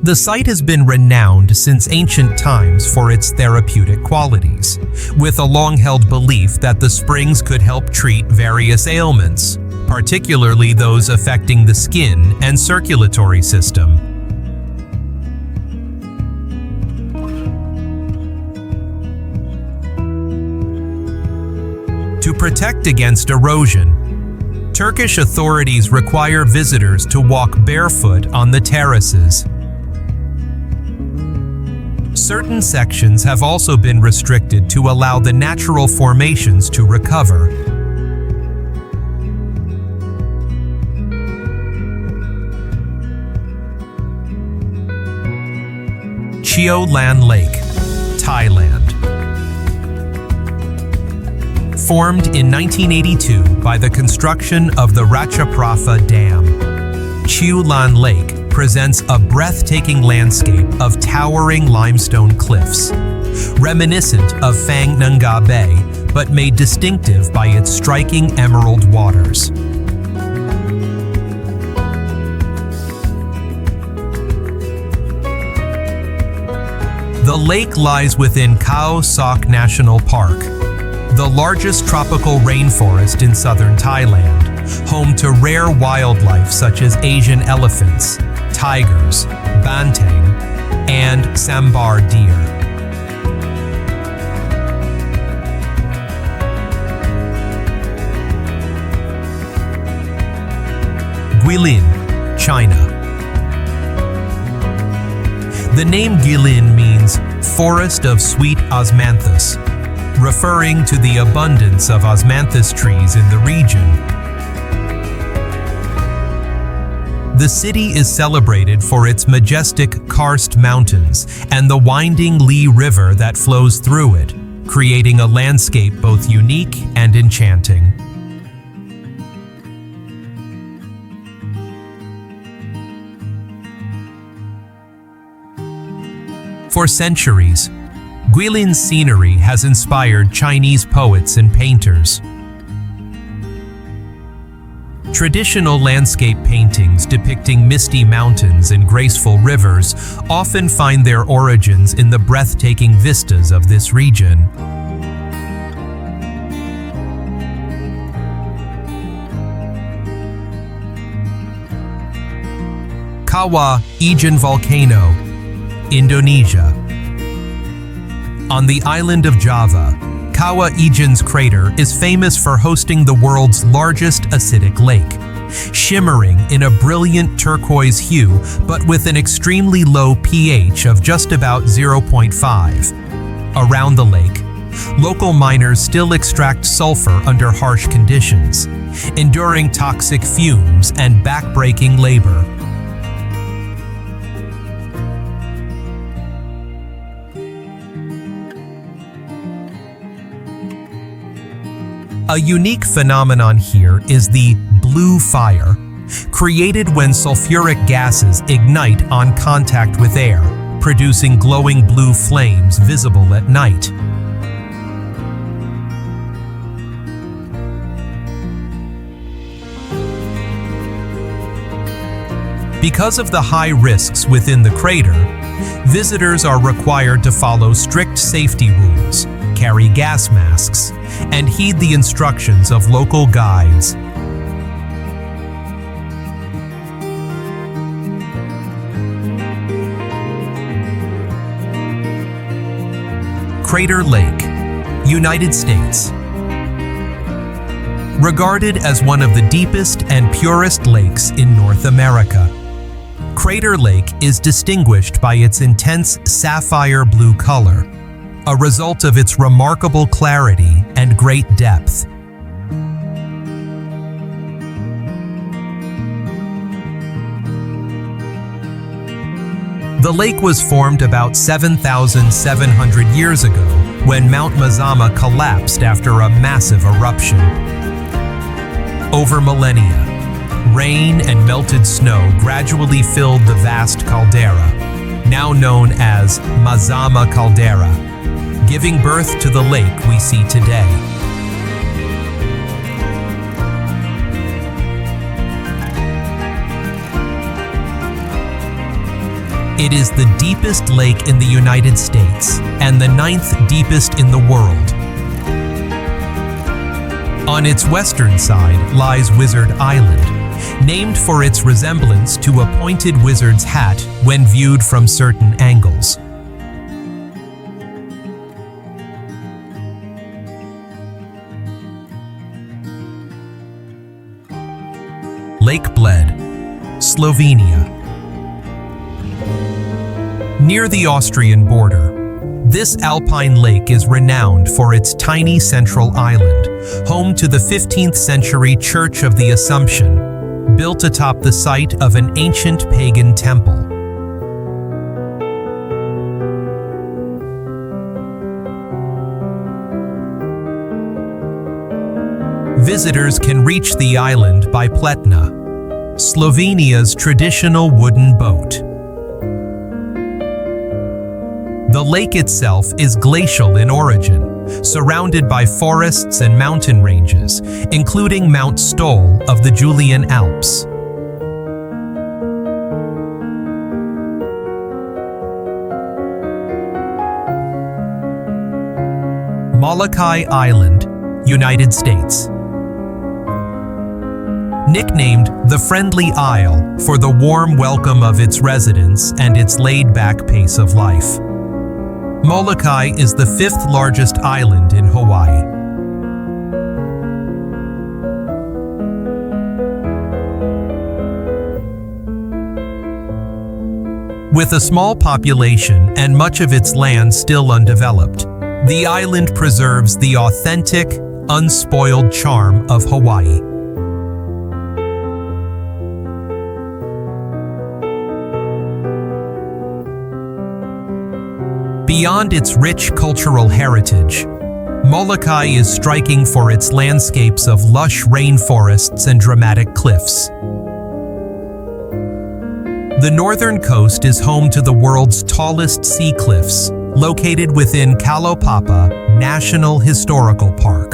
The site has been renowned since ancient times for its therapeutic qualities, with a long-held belief that the springs could help treat various ailments, particularly those affecting the skin and circulatory system. To protect against erosion, Turkish authorities require visitors to walk barefoot on the terraces. Certain sections have also been restricted to allow the natural formations to recover. Cheo Lan Lake, Thailand. Formed in 1982 by the construction of the Ratchaprapha Dam, Cheo Lan Lake presents a breathtaking landscape of towering limestone cliffs, reminiscent of Phang Nga Bay, but made distinctive by its striking emerald waters. The lake lies within Khao Sok National Park, the largest tropical rainforest in southern Thailand, home to rare wildlife such as Asian elephants, tigers, banteng, and sambar deer. Guilin, China. The name Guilin means forest of sweet osmanthus, referring to the abundance of osmanthus trees in the region. The city is celebrated for its majestic karst mountains and the winding Li River that flows through it, creating a landscape both unique and enchanting. For centuries, Guilin's scenery has inspired Chinese poets and painters. Traditional landscape paintings depicting misty mountains and graceful rivers often find their origins in the breathtaking vistas of this region. Kawah Ijen Volcano, Indonesia. On the island of Java, Kawah Ijen's crater is famous for hosting the world's largest acidic lake, shimmering in a brilliant turquoise hue but with an extremely low pH of just about 0.5. Around the lake, local miners still extract sulfur under harsh conditions, enduring toxic fumes and backbreaking labor. A unique phenomenon here is the blue fire, created when sulfuric gases ignite on contact with air, producing glowing blue flames visible at night. Because of the high risks within the crater, visitors are required to follow strict safety rules, carry gas masks, and heed the instructions of local guides. Crater Lake, United States. Regarded as one of the deepest and purest lakes in North America, Crater Lake is distinguished by its intense sapphire blue color, a result of its remarkable clarity and great depth. The lake was formed about 7,700 years ago when Mount Mazama collapsed after a massive eruption. Over millennia, rain and melted snow gradually filled the vast caldera, now known as Mazama Caldera, giving birth to the lake we see today. It is the deepest lake in the United States and the 9th deepest in the world. On its western side lies Wizard Island, named for its resemblance to a pointed wizard's hat when viewed from certain angles. Lake Bled, Slovenia. Near the Austrian border, this alpine lake is renowned for its tiny central island, home to the 15th century Church of the Assumption, built atop the site of an ancient pagan temple. Visitors can reach the island by pletna, Slovenia's traditional wooden boat. The lake itself is glacial in origin, surrounded by forests and mountain ranges, including Mount Stoll of the Julian Alps. Molokai Island, United States. Nicknamed the Friendly Isle for the warm welcome of its residents and its laid-back pace of life. Molokai is the 5th largest island in Hawaii. With a small population and much of its land still undeveloped, the island preserves the authentic, unspoiled charm of Hawaii. Beyond its rich cultural heritage, Molokai is striking for its landscapes of lush rainforests and dramatic cliffs. The northern coast is home to the world's tallest sea cliffs, located within Kalaupapa National Historical Park.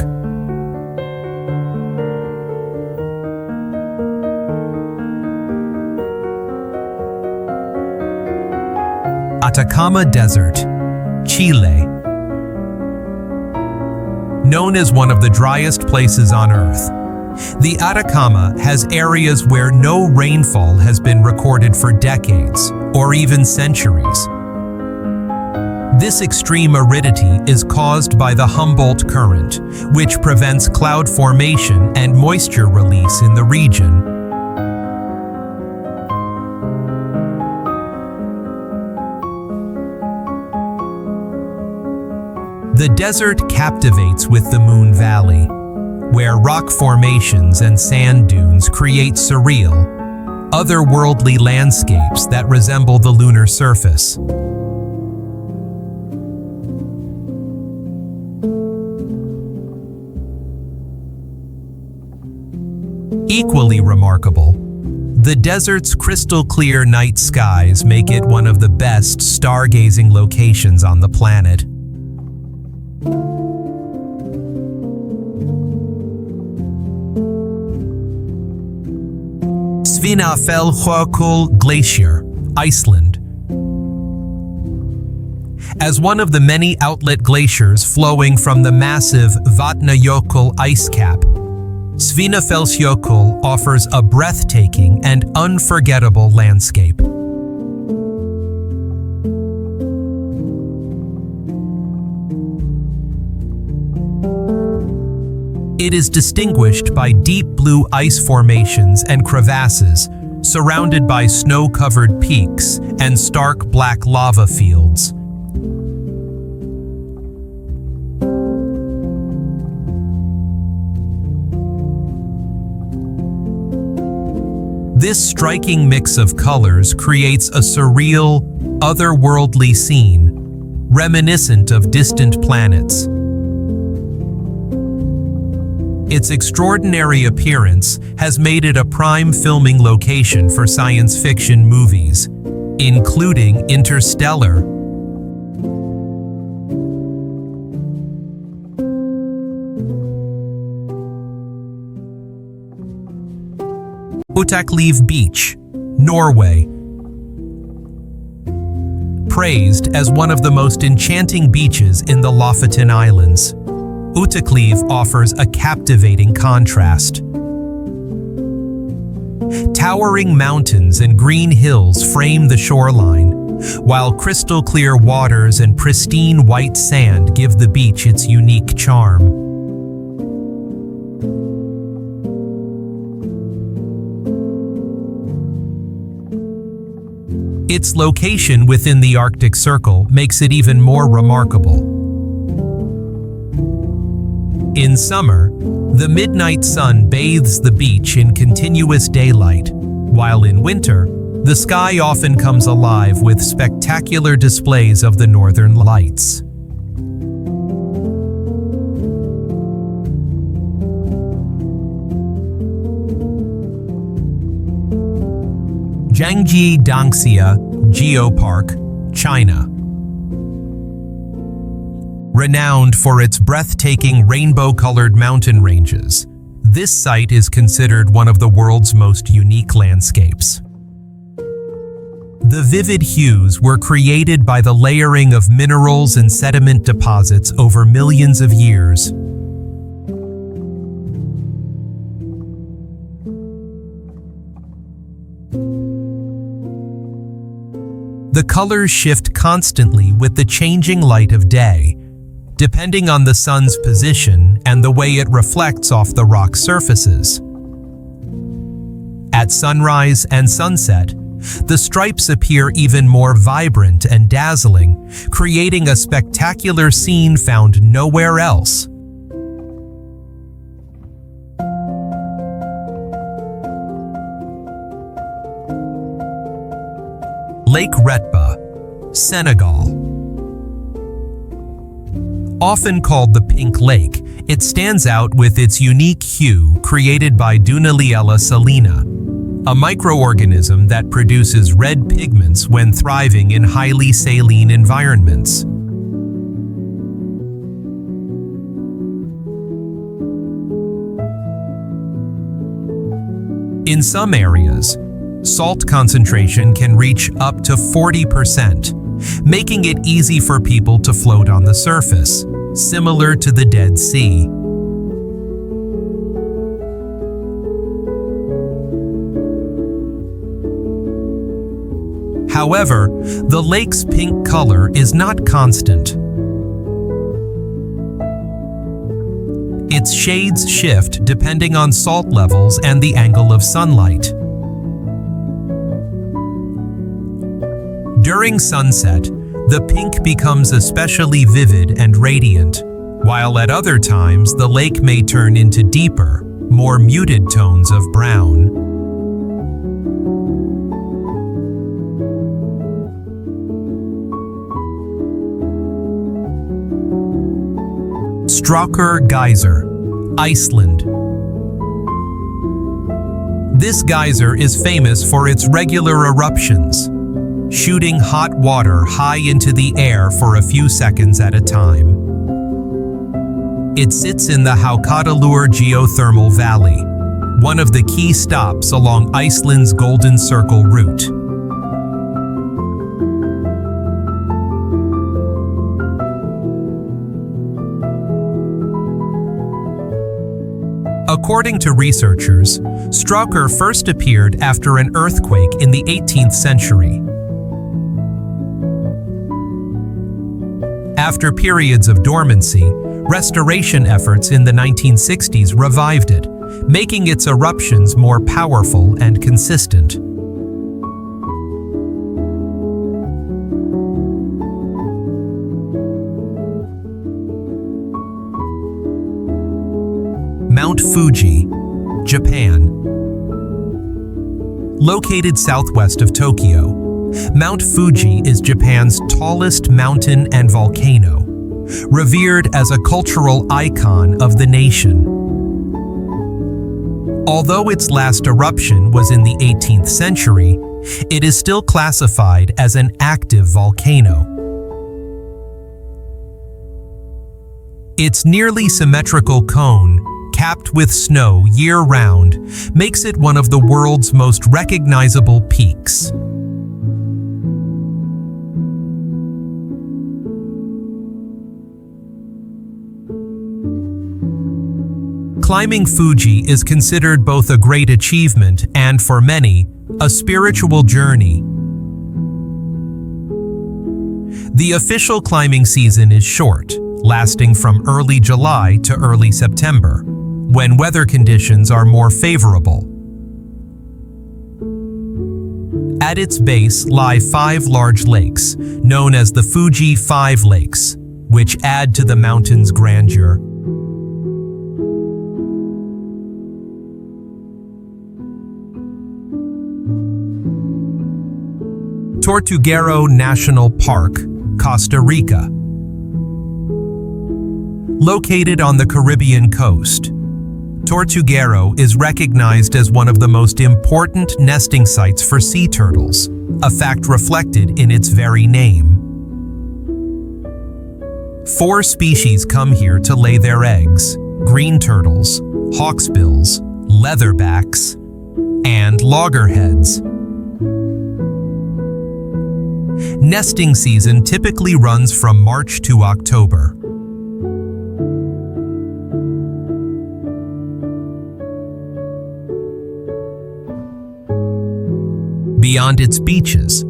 Atacama Desert, Chile. Known as one of the driest places on Earth, the Atacama has areas where no rainfall has been recorded for decades or even centuries. This extreme aridity is caused by the Humboldt Current, which prevents cloud formation and moisture release in the region. The desert captivates with the Moon Valley, where rock formations and sand dunes create surreal, otherworldly landscapes that resemble the lunar surface. Equally remarkable, the desert's crystal-clear night skies make it one of the best stargazing locations on the planet. Svinafellsjökull Glacier, Iceland. As one of the many outlet glaciers flowing from the massive Vatnajökull ice cap, Svinafellsjökull offers a breathtaking and unforgettable landscape. It is distinguished by deep blue ice formations and crevasses, surrounded by snow-covered peaks and stark black lava fields. This striking mix of colors creates a surreal, otherworldly scene, reminiscent of distant planets. Its extraordinary appearance has made it a prime filming location for science fiction movies, including Interstellar. Utaklev Beach, Norway. Praised as one of the most enchanting beaches in the Lofoten Islands, Utaklev offers a captivating contrast. Towering mountains and green hills frame the shoreline, while crystal-clear waters and pristine white sand give the beach its unique charm. Its location within the Arctic Circle makes it even more remarkable. In summer, the midnight sun bathes the beach in continuous daylight, while in winter, the sky often comes alive with spectacular displays of the northern lights. Jiangji Dangxia Geopark, China. Renowned for its breathtaking rainbow-colored mountain ranges, this site is considered one of the world's most unique landscapes. The vivid hues were created by the layering of minerals and sediment deposits over millions of years. The colors shift constantly with the changing light of day, depending on the sun's position and the way it reflects off the rock surfaces. At sunrise and sunset, The stripes appear even more vibrant and dazzling, creating a spectacular scene found nowhere else. Lake Retba, Senegal. Often called the Pink Lake, it stands out with its unique hue created by Dunaliella salina, a microorganism that produces red pigments when thriving in highly saline environments. In some areas, salt concentration can reach up to 40%, making it easy for people to float on the surface, similar to the Dead Sea. However, the lake's pink color is not constant. Its shades shift depending on salt levels and the angle of sunlight. During sunset, the pink becomes especially vivid and radiant, while at other times the lake may turn into deeper, more muted tones of brown. Strákur Geyser, Iceland. This geyser is famous for its regular eruptions, shooting hot water high into the air for a few seconds at a time. It sits in the Haukadalur geothermal valley, one of the key stops along Iceland's Golden Circle route. According to researchers, Strákur first appeared after an earthquake in the 18th century. After periods of dormancy, restoration efforts in the 1960s revived it, making its eruptions more powerful and consistent. Mount Fuji, Japan. Located southwest of Tokyo, Mount Fuji is Japan's tallest mountain and volcano, revered as a cultural icon of the nation. Although its last eruption was in the 18th century, it is still classified as an active volcano. Its nearly symmetrical cone, capped with snow year-round, makes it one of the world's most recognizable peaks. Climbing Fuji is considered both a great achievement and, for many, a spiritual journey. The official climbing season is short, lasting from early July to early September, when weather conditions are more favorable. At its base lie 5 large lakes, known as the Fuji Five Lakes, which add to the mountain's grandeur. Tortuguero National Park, Costa Rica. Located on the Caribbean coast, Tortuguero is recognized as one of the most important nesting sites for sea turtles, a fact reflected in its very name. 4 species come here to lay their eggs: green turtles, hawksbills, leatherbacks, and loggerheads. Nesting season typically runs from March to October. Beyond its beaches,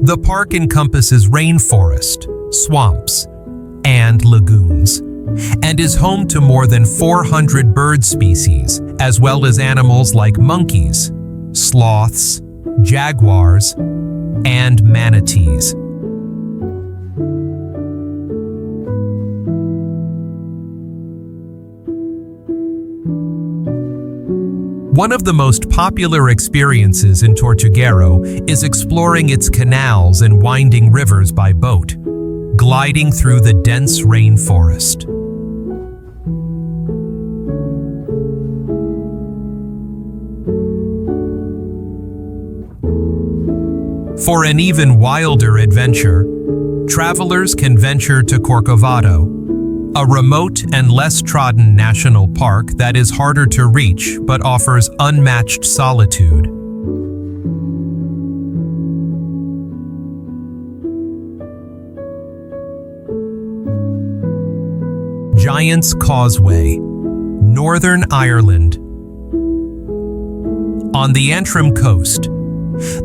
the park encompasses rainforest, swamps, and lagoons, and is home to more than 400 bird species, as well as animals like monkeys, sloths, jaguars, and manatees. One of the most popular experiences in Tortuguero is exploring its canals and winding rivers by boat, gliding through the dense rainforest. For an even wilder adventure, travelers can venture to Corcovado, a remote and less trodden national park that is harder to reach but offers unmatched solitude. Giant's Causeway, Northern Ireland. On the Antrim coast,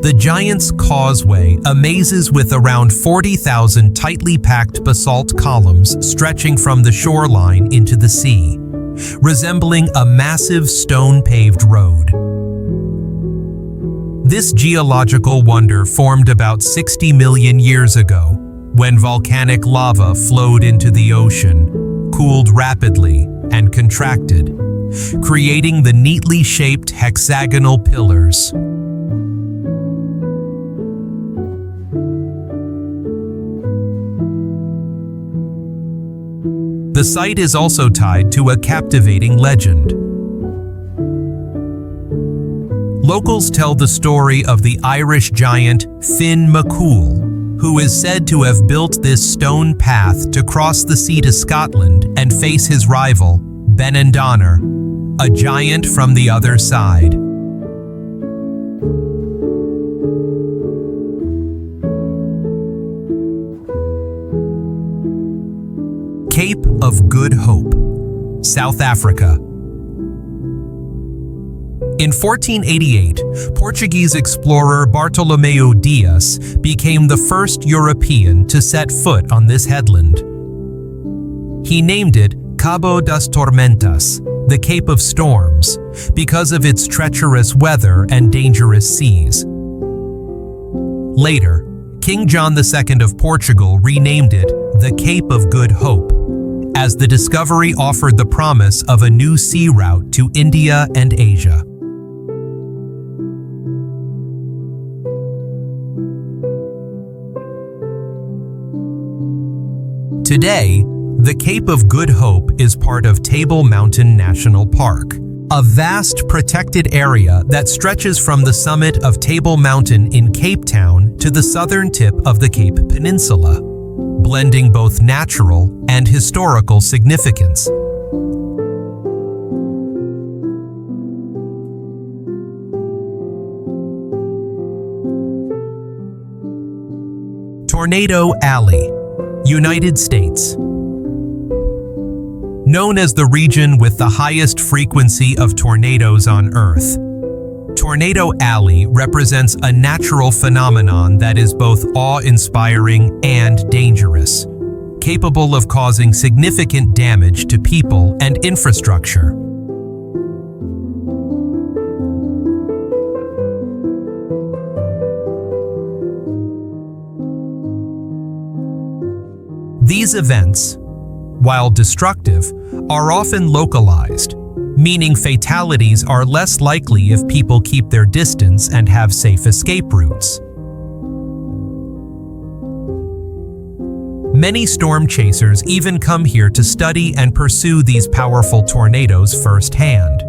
the Giant's Causeway amazes with around 40,000 tightly packed basalt columns stretching from the shoreline into the sea, resembling a massive stone-paved road. This geological wonder formed about 60 million years ago, when volcanic lava flowed into the ocean, cooled rapidly, and contracted, creating the neatly shaped hexagonal pillars. The site is also tied to a captivating legend. Locals tell the story of the Irish giant Finn McCool, who is said to have built this stone path to cross the sea to Scotland and face his rival, Benandonner, a giant from the other side. Cape of Good Hope, South Africa. In 1488, Portuguese explorer Bartolomeu Dias became the first European to set foot on this headland. He named it Cabo das Tormentas, the Cape of Storms, because of its treacherous weather and dangerous seas. Later, King John II of Portugal renamed it the Cape of Good Hope, as the discovery offered the promise of a new sea route to India and Asia. Today, the Cape of Good Hope is part of Table Mountain National Park, a vast protected area that stretches from the summit of Table Mountain in Cape Town to the southern tip of the Cape Peninsula, blending both natural and historical significance. Tornado Alley, United States. Known as the region with the highest frequency of tornadoes on Earth, Tornado Alley represents a natural phenomenon that is both awe-inspiring and dangerous, capable of causing significant damage to people and infrastructure. These events, while destructive, are often localized, meaning fatalities are less likely if people keep their distance and have safe escape routes. Many storm chasers even come here to study and pursue these powerful tornadoes firsthand.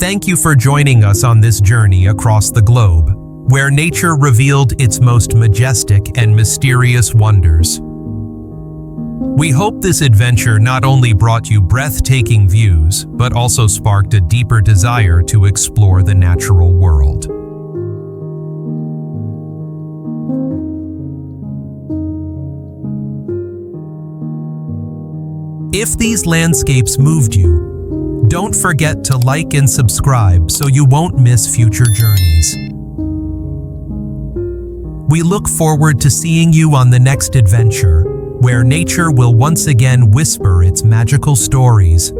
Thank you for joining us on this journey across the globe, where nature revealed its most majestic and mysterious wonders. We hope this adventure not only brought you breathtaking views, but also sparked a deeper desire to explore the natural world. If these landscapes moved you, don't forget to like and subscribe so you won't miss future journeys. We look forward to seeing you on the next adventure, where nature will once again whisper its magical stories.